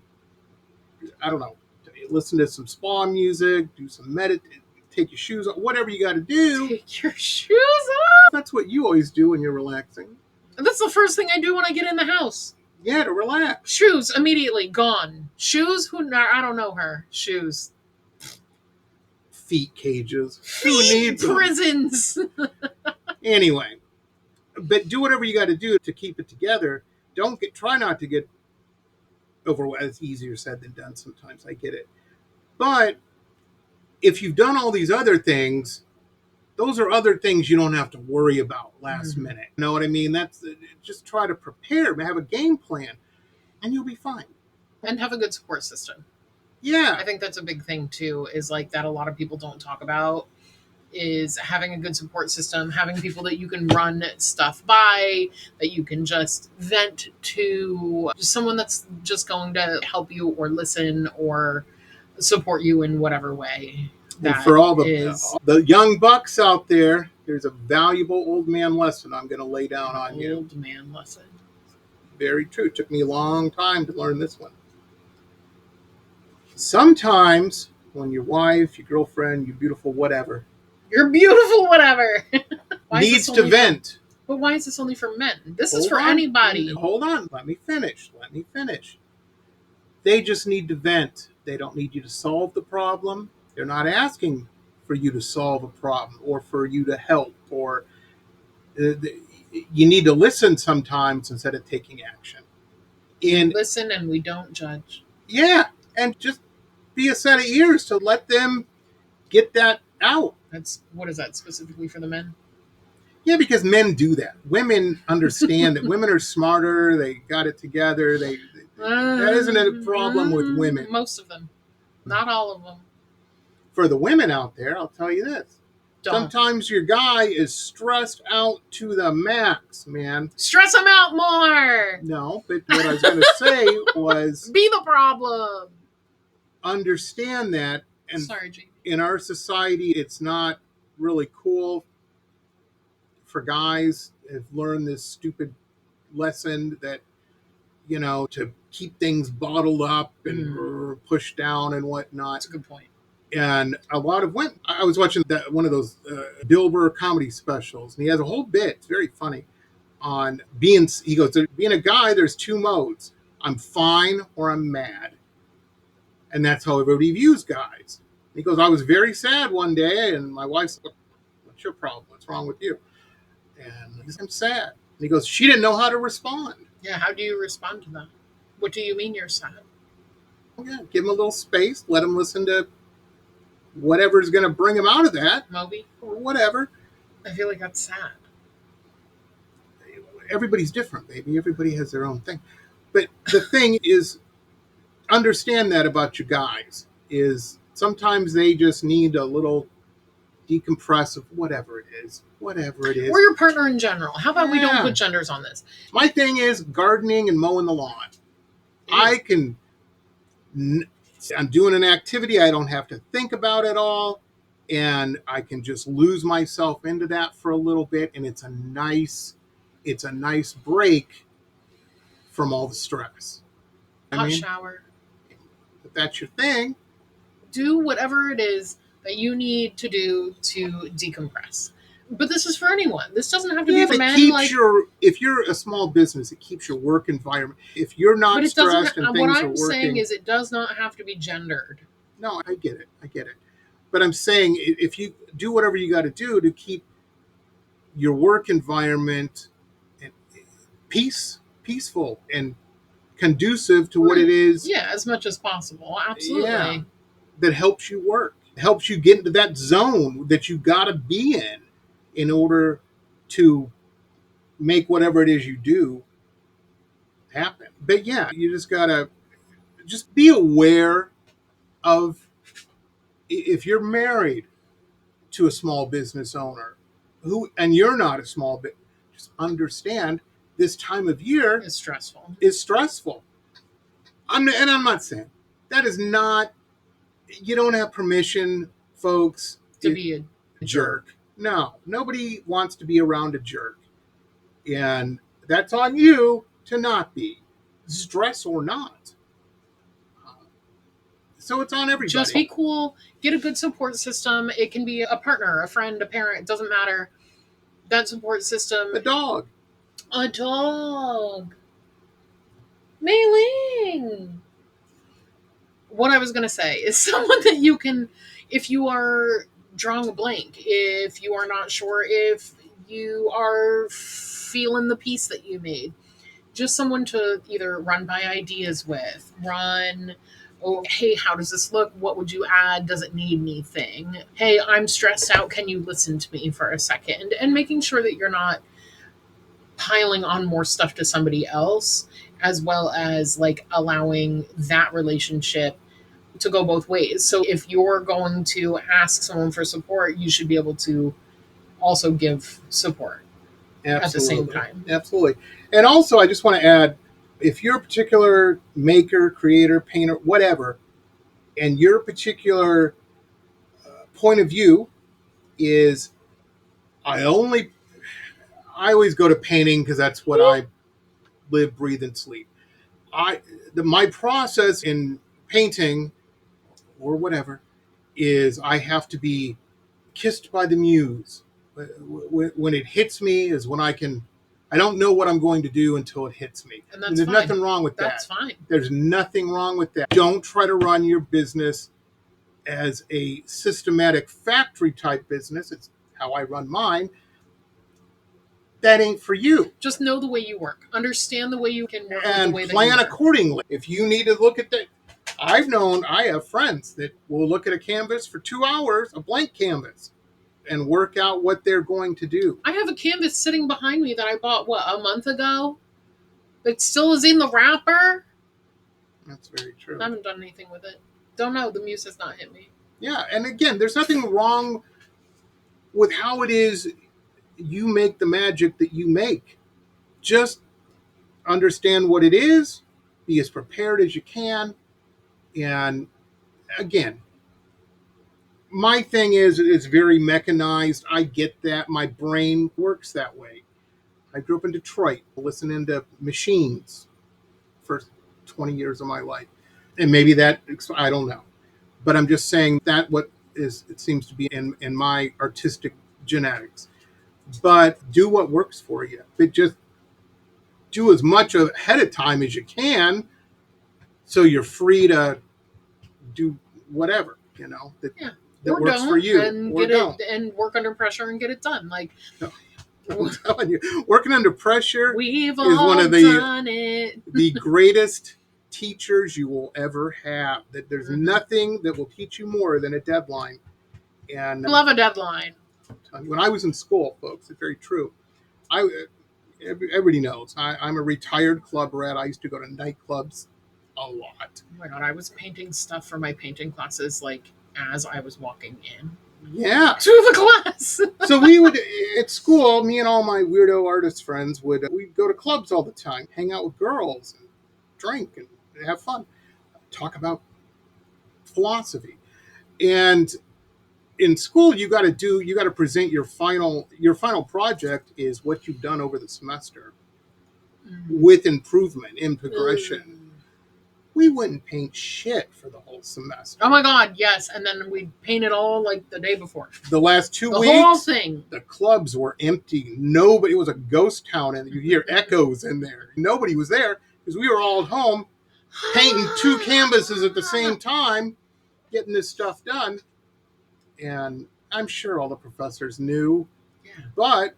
I don't know. Listen to some spa music, do some take your shoes off, whatever you got to do. Take your shoes off. That's what you always do when you're relaxing. That's the first thing I do when I get in the house. Yeah, to relax. Shoes immediately gone. Shoes? I don't know her. Shoes. Feet cages. Who needs them? Prisons. Anyway, but do whatever you got to do to keep it together. Try not to get overwhelmed. It's easier said than done sometimes. I get it. But if you've done all these other things, those are other things you don't have to worry about last minute. You know what I mean? That's just try to prepare, have a game plan, and you'll be fine. And have a good support system. Yeah. I think that's a big thing too, is like that a lot of people don't talk about, is having a good support system, having people that you can run stuff by, that you can just vent to, just someone that's just going to help you or listen or support you in whatever way. And for all the young bucks out there, there's a valuable old man lesson I'm going to lay down on you. Old man lesson. Very true. It took me a long time to learn this one. Sometimes when your wife, your girlfriend, your beautiful whatever, needs to vent. But why is this only for men? This is for anybody. Hold on. Let me finish. They just need to vent. They don't need you to solve the problem. They're not asking for you to solve a problem or for you to help. Or you need to listen sometimes instead of taking action. Listen, and we don't judge. Yeah, and just be a set of ears to let them get that out. What is that specifically for the men? Yeah, because men do that. Women understand that women are smarter. They got it together. That isn't a problem with women. Most of them. Not all of them. For the women out there, I'll tell you this. Sometimes your guy is stressed out to the max, man. Stress him out more. No, but what I was going to say was... Be the problem. Understand that. And sorry, G. In our society, it's not really cool for guys have learned this stupid lesson that, to keep things bottled up and pushed down and whatnot. That's a good point. And a lot of women, I was watching one of those Bill Burr comedy specials, and he has a whole bit, it's very funny, on being a guy, there's two modes. I'm fine or I'm mad. And that's how everybody views guys. He goes, I was very sad one day, and my wife said, what's your problem? What's wrong with you? And he said, I'm sad. And he goes, she didn't know how to respond. Yeah, how do you respond to that? What do you mean you're sad? Yeah, give him a little space, let him listen to whatever's going to bring him out of that. Moby? Or whatever. I feel like that's sad. Everybody's different, baby. Everybody has their own thing. But the thing is, understand that about you guys, is sometimes they just need a little decompress of whatever it is. Or your partner in general. How about we don't put genders on this? My thing is gardening and mowing the lawn. I'm doing an activity I don't have to think about at all, and I can just lose myself into that for a little bit, and it's a nice break from all the stress. Hot shower. If that's your thing. Do whatever it is that you need to do to decompress. But this is for anyone. This doesn't have to be for men. If you're a small business, it keeps your work environment. If you're not stressed and things are working. What I'm saying is it does not have to be gendered. No, I get it. But I'm saying if you do whatever you got to do to keep your work environment peaceful and conducive to what it is. Yeah, as much as possible. Absolutely. Yeah, that helps you work, helps you get into that zone that you got to be in order to make whatever it is you do happen. But yeah, you just got to just be aware of, if you're married to a small business owner and you're not a small bit, just understand this time of year It's stressful. is stressful. I'm not saying that is not, you don't have permission, folks, To be a jerk. No, nobody wants to be around a jerk. And that's on you to not be, stress or not. So it's on everybody. Just be cool. Get a good support system. It can be a partner, a friend, a parent. It doesn't matter. That support system. A dog. A dog. Mei Ling. What I was going to say is someone that you can, if you are drawing a blank, if you are not sure if you are feeling the piece that you made, just someone to either run by ideas with, hey, how does this look? What would you add? Does it need anything? Hey, I'm stressed out. Can you listen to me for a second? And making sure that you're not piling on more stuff to somebody else, as well as like allowing that relationship to go both ways. So if you're going to ask someone for support, you should be able to also give support. Absolutely. At the same time. Absolutely. And also, I just want to add, if you're a particular maker, creator, painter, whatever, and your particular point of view is, I always go to painting because that's what I live, breathe, and sleep. My process in painting or whatever is, I have to be kissed by the muse. When it hits me is when I don't know what I'm going to do until it hits me. And that's there's fine. Nothing wrong with that. That's fine. There's nothing wrong with that. Don't try to run your business as a systematic factory type business. It's how I run mine. That ain't for you. Just know the way you work. Understand the way you can work. And the way plan that you accordingly. If you need to look at that, I have friends that will look at a canvas for 2 hours, a blank canvas, and work out what they're going to do. I have a canvas sitting behind me that I bought, a month ago? It still is in the wrapper. That's very true. I haven't done anything with it. Don't know. The muse has not hit me. Yeah, and again, there's nothing wrong with how it is you make the magic that you make. Just understand what it is, be as prepared as you can, and again, my thing is, it's very mechanized. I get that. My brain works that way. I grew up in Detroit, listening to machines for 20 years of my life. And maybe that, I don't know. But I'm just saying that it seems to be in my artistic genetics. But do what works for you. But just do as much ahead of time as you can, so you're free to do whatever, that works for you. And get it, and work under pressure and get it done. Like, no, I'm telling you, working under pressure is one of done it. the greatest teachers you will ever have. That there's nothing that will teach you more than a deadline. And I love a deadline. When I was in school, folks, it's very true. Everybody knows I'm a retired club rat. I used to go to nightclubs a lot. Oh my God, I was painting stuff for my painting classes like as I was walking in. Yeah. To the class. So we would, at school, me and all my weirdo artist friends we'd go to clubs all the time, hang out with girls, and drink and have fun, talk about philosophy. And in school, you got to present your final project is what you've done over the semester with improvement in progression. We wouldn't paint shit for the whole semester. Oh my God, yes. And then we'd paint it all like the day before. The last 2 weeks, the whole thing. The clubs were empty. Nobody, it was a ghost town, and you hear echoes in there. Nobody was there because we were all at home painting 2 canvases at the same time, getting this stuff done. And I'm sure all the professors knew, but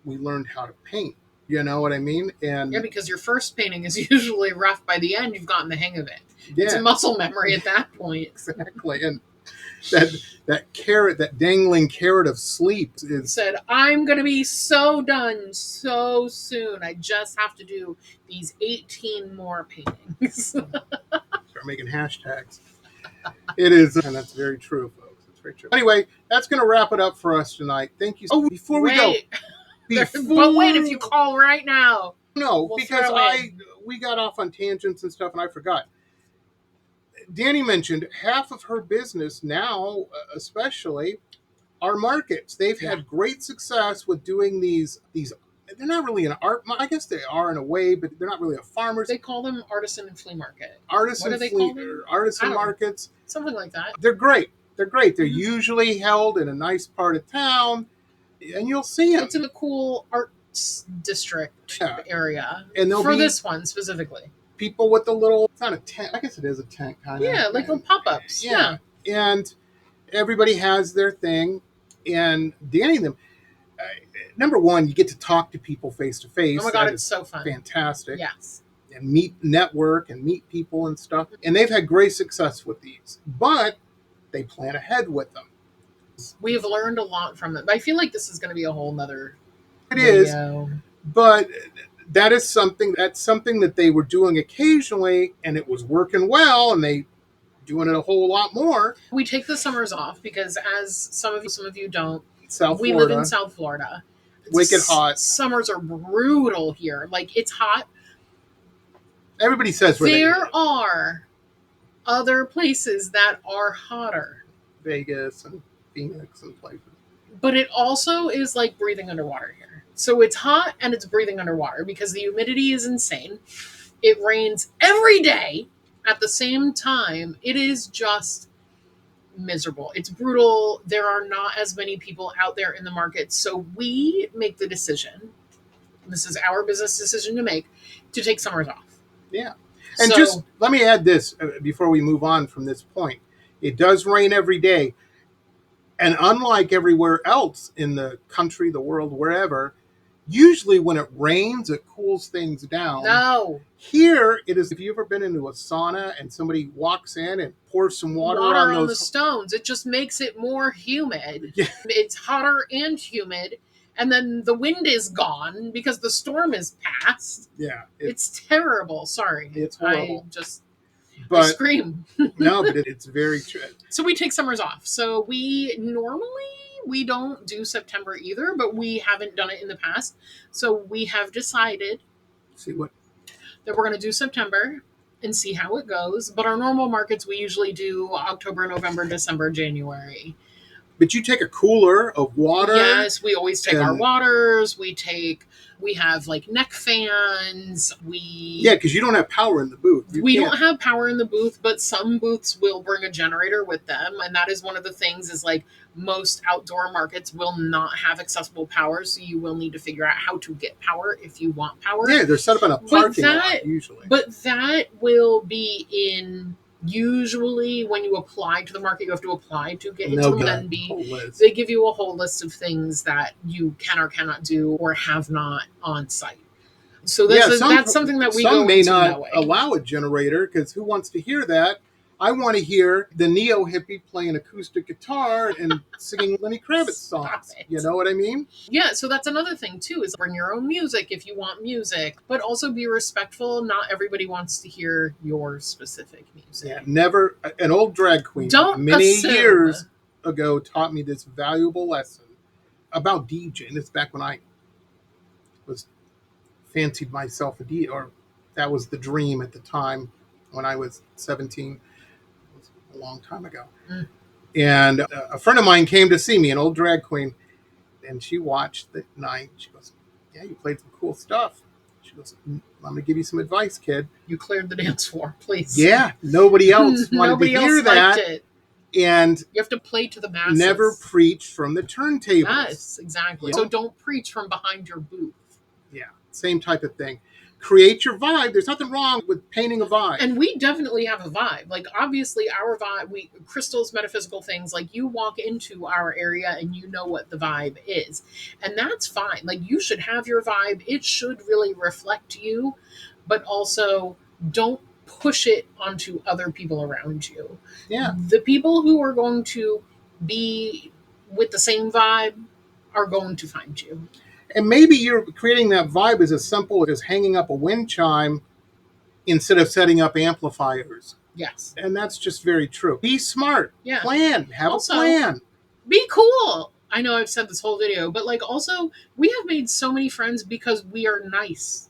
we learned how to paint. You know what I mean? And Yeah, because your first painting is usually rough. By the end, you've gotten the hang of it. yeah, It's a muscle memory at that point. exactly. And that carrot, that dangling carrot of sleep is Said, I'm going to be so done so soon. I just have to do these 18 more paintings. start making hashtags. It is, and that's very true, folks. It's very true. Anyway, that's going to wrap it up for us tonight. Thank you. Oh, before we go, But wait, if you call right now. No, We'll because throw in. we got off on tangents and stuff, and I forgot. Dani mentioned half of her business now, especially, are markets. They've had great success with doing these. They're not really an art. I guess they are in a way, but they're not really a farmer's. They call them artisan and flea market. Artisan What do they flea, call them? artisan markets. Something like that. They're great. They're great. They're Mhm. usually held in a nice part of town, and you'll see them. It's in a cool arts district area. And they'll for be this one specifically. people with the little. It's not a tent. I guess it is a tent kind of. Yeah, like little pop-ups. Yeah. And everybody has their thing, and Dani and them. Number one, you get to talk to people face to face. Oh my God, it's so fun. Fantastic. Yes. And network and meet people and stuff. And they've had great success with these, but they plan ahead with them. We've learned a lot from it. But I feel like this is going to be a whole nother video. But that's something that they were doing occasionally, and it was working well, and they doing it a whole lot more. We take the summers off because, as some of you don't, we live in South Florida. Wicked hot. Summers are brutal here. Like, it's hot. Everybody says there are other places that are hotter. Vegas and Phoenix and places. But it also is like breathing underwater here. So it's hot and it's breathing underwater because the humidity is insane. It rains every day at the same time. It is just miserable. It's brutal. There are not as many people out there in the market. So we make the decision. This is our business decision to make, to take summers off. Yeah. And just let me add this before we move on from this point. It does rain every day. And unlike everywhere else in the country, the world, wherever, usually when it rains, it cools things down. No. Here, it is, if you've ever been into a sauna and somebody walks in and pours some water on the stones, it just makes it more humid. Yeah. It's hotter and humid. And then the wind is gone because the storm is past. Yeah. It's terrible. Sorry. It's horrible. I scream. No, but it's very true. So we take summers off. So we don't do September either, but we haven't done it in the past. So we have decided that we're going to do September and see how it goes. But our normal markets, we usually do October, November, December, January. But you take a cooler of water. Yes, we always take our waters. We have like neck fans. Yeah, because you don't have power in the booth. We don't have power in the booth, but some booths will bring a generator with them. And that is one of the things is like most outdoor markets will not have accessible power. So you will need to figure out how to get power if you want power. Yeah, they're set up in a parking lot usually. But that will be in... Usually when you apply to the market, you have to apply to get into them. They give you a whole list of things that you can or cannot do or have not on site. So that's something that we some may not allow a generator because who wants to hear that? I want to hear the neo hippie playing acoustic guitar and singing Lenny Kravitz songs. You know what I mean? Yeah, so that's another thing too, is bring your own music if you want music, but also be respectful. Not everybody wants to hear your specific music. Yeah, never. An old drag queen many years ago taught me this valuable lesson about DJing. This back when I was fancied myself a DJ, or that was the dream at the time when I was 17. A long time ago. And a friend of mine came to see me, an old drag queen, and she watched the night. She goes, yeah, you played some cool stuff. She goes, I'm going to give you some advice, kid. You cleared the dance floor, please. Yeah, nobody else wanted to hear that. It. And you have to play to the masses. Never preach from the turntables. Yes, exactly. So don't preach from behind your booth. Yeah, same type of thing. create your vibe. There's nothing wrong with painting a vibe. And we definitely have a vibe. Like, obviously, our vibe, crystals, metaphysical things, like, you walk into our area and you know what the vibe is. And that's fine. Like, you should have your vibe. It should really reflect you, but also don't push it onto other people around you. Yeah. The people who are going to be with the same vibe are going to find you. And maybe you're creating that vibe as simple as hanging up a wind chime instead of setting up amplifiers. Yes. And that's just very true. Be smart. Yeah. Plan. Have Also, a plan. Be cool. I know I've said this whole video, but like, also, we have made so many friends because we are nice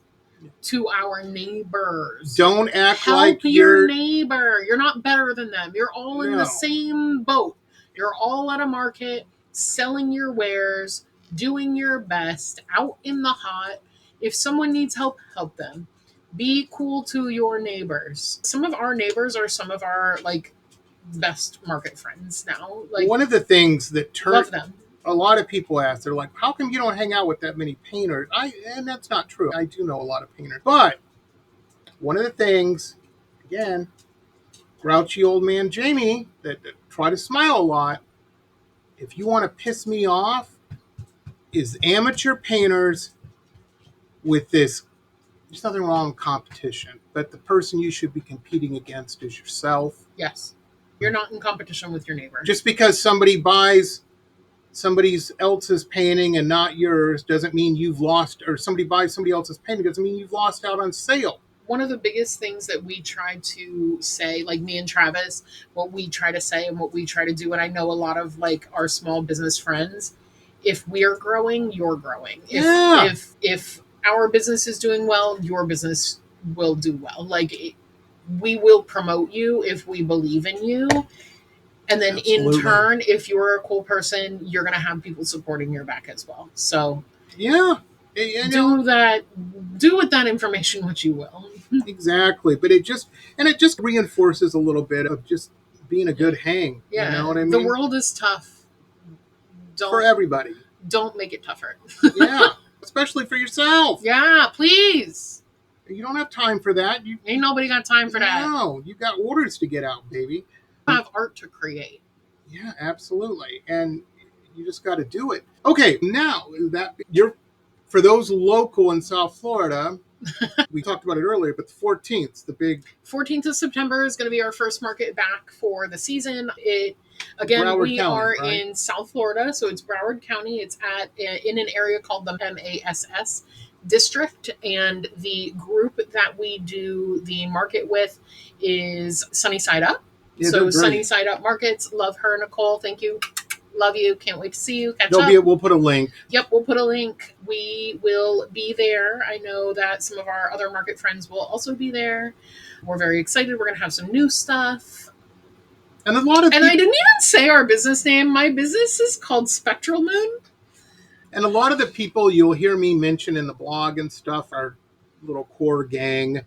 to our neighbors. Don't act Help like your neighbor. You're not better than them. You're all in No. the same boat. You're all at a market selling your wares, doing your best, out in the hot. If someone needs help, help them. Be cool to your neighbors. Some of our neighbors are some of our like best market friends now. Like, one of the things that love them. A lot of people ask, they're like, how come you don't hang out with that many painters? And that's not true. I do know a lot of painters. But one of the things, again, grouchy old man Jamie, that try to smile a lot, if you want to piss me off, is amateur painters with this. There's nothing wrong with competition, but the person you should be competing against is yourself. Yes. You're not in competition with your neighbor. Just because somebody buys somebody else's painting and not yours doesn't mean you've lost, or somebody buys somebody else's painting doesn't mean you've lost out on sale. One of the biggest things that we try to say, like me and Travis, what we try to say and what we try to do, and I know a lot of like our small business friends, if we're growing, you're growing. If our business is doing well, your business will do well. Like, we will promote you if we believe in you. And then Absolutely. in turn, if you're a cool person, you're going to have people supporting your back as well. So yeah, do with that information what you will. Exactly. But it just reinforces a little bit of just being a good hang. Yeah. You know what I mean? The world is tough. For everybody. Don't make it tougher. Yeah. Especially for yourself. Yeah, please. You don't have time for that. Ain't nobody got time for that. No, you got orders to get out, baby. You have art to create. Yeah, absolutely. And you just got to do it. Okay, now for those local in South Florida, we talked about it earlier, but the 14th, the big 14th of September is going to be our first market back for the season. Again, we are in South Florida, so it's Broward County. It's in an area called the MASS district, and the group that we do the market with is Sunny Side Up. Yeah, so Sunny Side Up Markets, love her, Nicole. Thank you. Love you. Can't wait to see you. Catch up. We'll put a link. Yep, we'll put a link. We will be there. I know that some of our other market friends will also be there. We're very excited. We're going to have some new stuff. And a lot of I didn't even say our business name. My business is called Spectral Moon. And a lot of the people you'll hear me mention in the blog and stuff, our little core gang,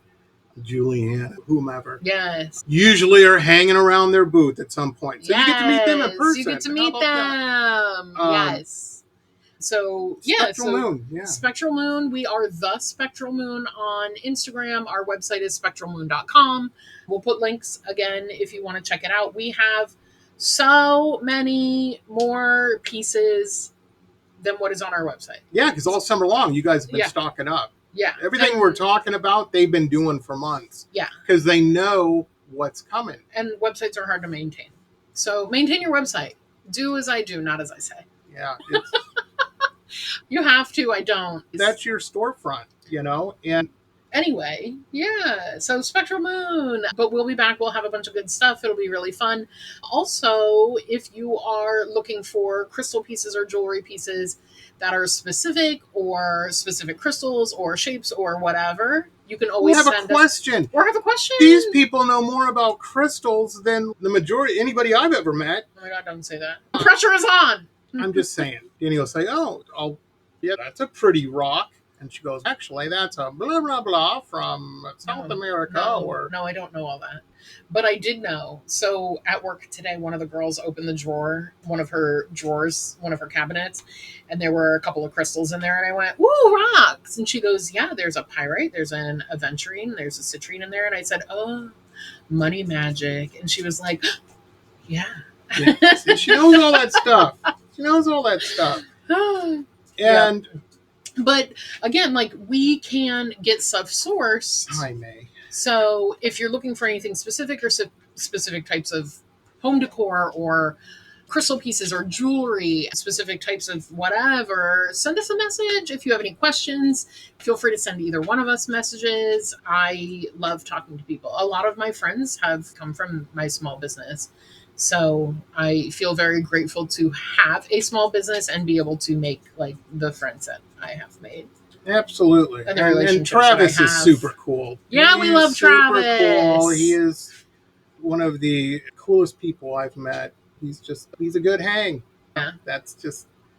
Julianne, whomever. Yes. Usually are hanging around their booth at some point. So you get to meet them in person. You get to meet them. Yes. So, Spectral Moon. Yeah. Spectral Moon. We are the Spectral Moon on Instagram. Our website is spectralmoon.com. We'll put links again if you want to check it out. We have so many more pieces than what is on our website. Yeah, because all summer long, you guys have been stocking up. Yeah. Everything we're talking about, they've been doing for months. Yeah. Because they know what's coming. And websites are hard to maintain. So maintain your website. Do as I do, not as I say. Yeah. You have to. I don't. That's your storefront, and anyway, yeah. So Spectral Moon. But we'll be back. We'll have a bunch of good stuff. It'll be really fun. Also, if you are looking for crystal pieces or jewelry pieces that are specific crystals or shapes or whatever, you can always have a question. These people know more about crystals than the majority anybody I've ever met. Oh my God, don't say that. The pressure is on. I'm just saying. Danny will say, yeah, that's a pretty rock. And she goes, actually, that's a blah, blah, blah from South America. No, I don't know all that. But I did know. So at work today, one of the girls opened one of her cabinets, and there were a couple of crystals in there. And I went, "Ooh, rocks!" And she goes, "Yeah, there's a pyrite, there's an aventurine, there's a citrine in there." And I said, "Oh, money magic." And she was like, "Yeah." See, she knows all that stuff. And but again, like, we can get stuff sourced. Hi, May. So if you're looking for anything specific or specific types of home decor or crystal pieces or jewelry, specific types of whatever, send us a message. If you have any questions, feel free to send either one of us messages. I love talking to people. A lot of my friends have come from my small business. So I feel very grateful to have a small business and be able to make like the friends that I have made. Absolutely. And Travis is super cool. Yeah, we love Travis. Super cool. He is one of the coolest people I've met. He's a good hang. Yeah.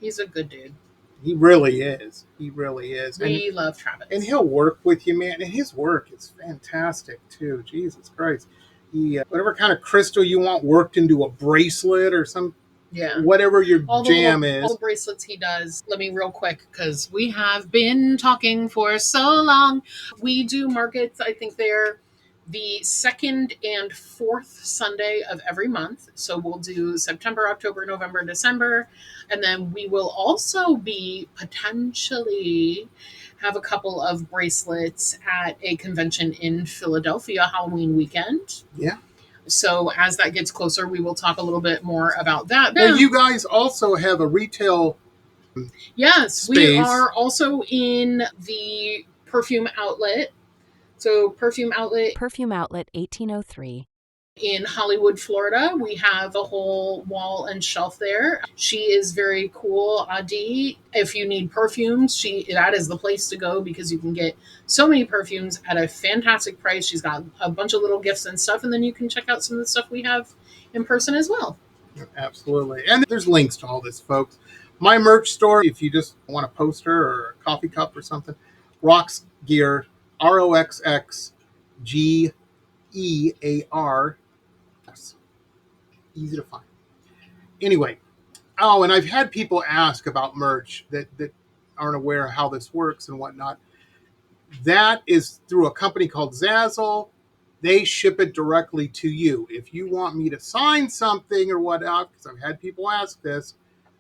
He's a good dude. He really is. We love Travis. And he'll work with you, man. And his work is fantastic too. Jesus Christ. Whatever kind of crystal you want worked into a bracelet or some, whatever your jam is. All the bracelets he does. Let me real quick, because we have been talking for so long. We do markets, I think they're the 2nd and 4th Sunday of every month. So we'll do September, October, November, December. And then we will also be potentially have a couple of bracelets at a convention in Philadelphia Halloween weekend. Yeah. So as that gets closer, we will talk a little bit more about that. Now, you guys also have a retail space. We are also in the perfume outlet. So Perfume Outlet 1803. In Hollywood, Florida. We have a whole wall and shelf there. She is very cool, Adi. If you need perfumes, that is the place to go, because you can get so many perfumes at a fantastic price. She's got a bunch of little gifts and stuff, and then you can check out some of the stuff we have in person as well. Absolutely. And there's links to all this, folks. My merch store, if you just want a poster or a coffee cup or something, Roxx Gear, ROXXGEAR. Easy to find. Anyway, and I've had people ask about merch that aren't aware of how this works and whatnot. That is through a company called Zazzle. They ship it directly to you. If you want me to sign something or whatnot, because I've had people ask this,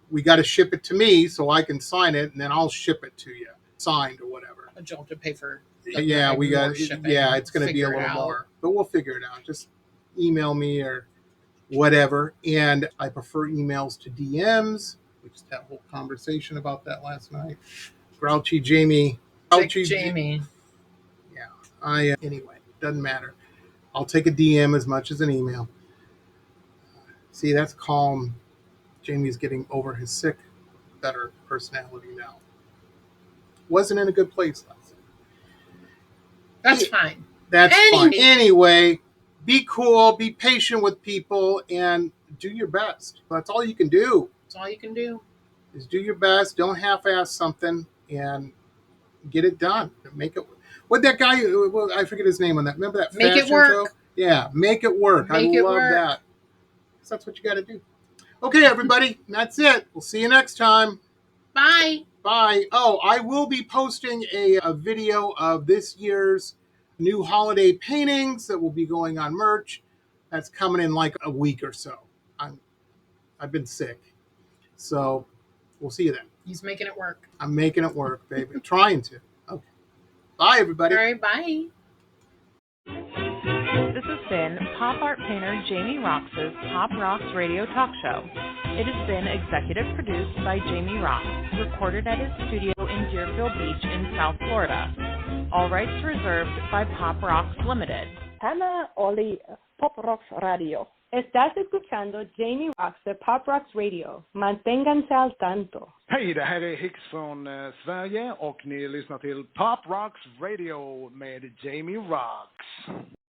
we got to ship it to me so I can sign it, and then I'll ship it to you, signed or whatever. But you'll have to pay for it's going to be a little more, but we'll figure it out. Just email me or whatever. And I prefer emails to DMs. We just had a whole conversation about that last night. Grouchy Jamie. Jamie. Yeah. Anyway, doesn't matter. I'll take a DM as much as an email. See, that's calm. Jamie's getting over his sick, better personality now. Wasn't in a good place last night. That's fine. Fine. Anyway, be cool, be patient with people, and do your best. That's all you can do. That's all you can do. Is do your best. Don't half-ass something, and get it done. Make it. What that guy? I forget his name on that. Remember that? Make it work. Show? Yeah, make it work. I love that. That's what you got to do. Okay, everybody, that's it. We'll see you next time. Bye. Bye. Oh, I will be posting a video of this year's new holiday paintings that will be going on merch. That's coming in like a week or so. I've been sick. So we'll see you then. He's making it work. I'm making it work, baby. Trying to. Okay. Bye, everybody. All right, bye. This has been pop art painter Jamie Roxx's Pop Roxx Radio Talk Show. It has been executive produced by Jamie Roxx, recorded at his studio in Deerfield Beach in South Florida. All rights reserved by Pop Roxx Limited. Hannah Oli, Pop Roxx Radio. Estás escuchando Jamie Roxx de Pop Roxx Radio. Manténganse al tanto. Hej, det här är Hicks från Sverige och ni lyssnar till Pop Roxx Radio med Jamie Roxx.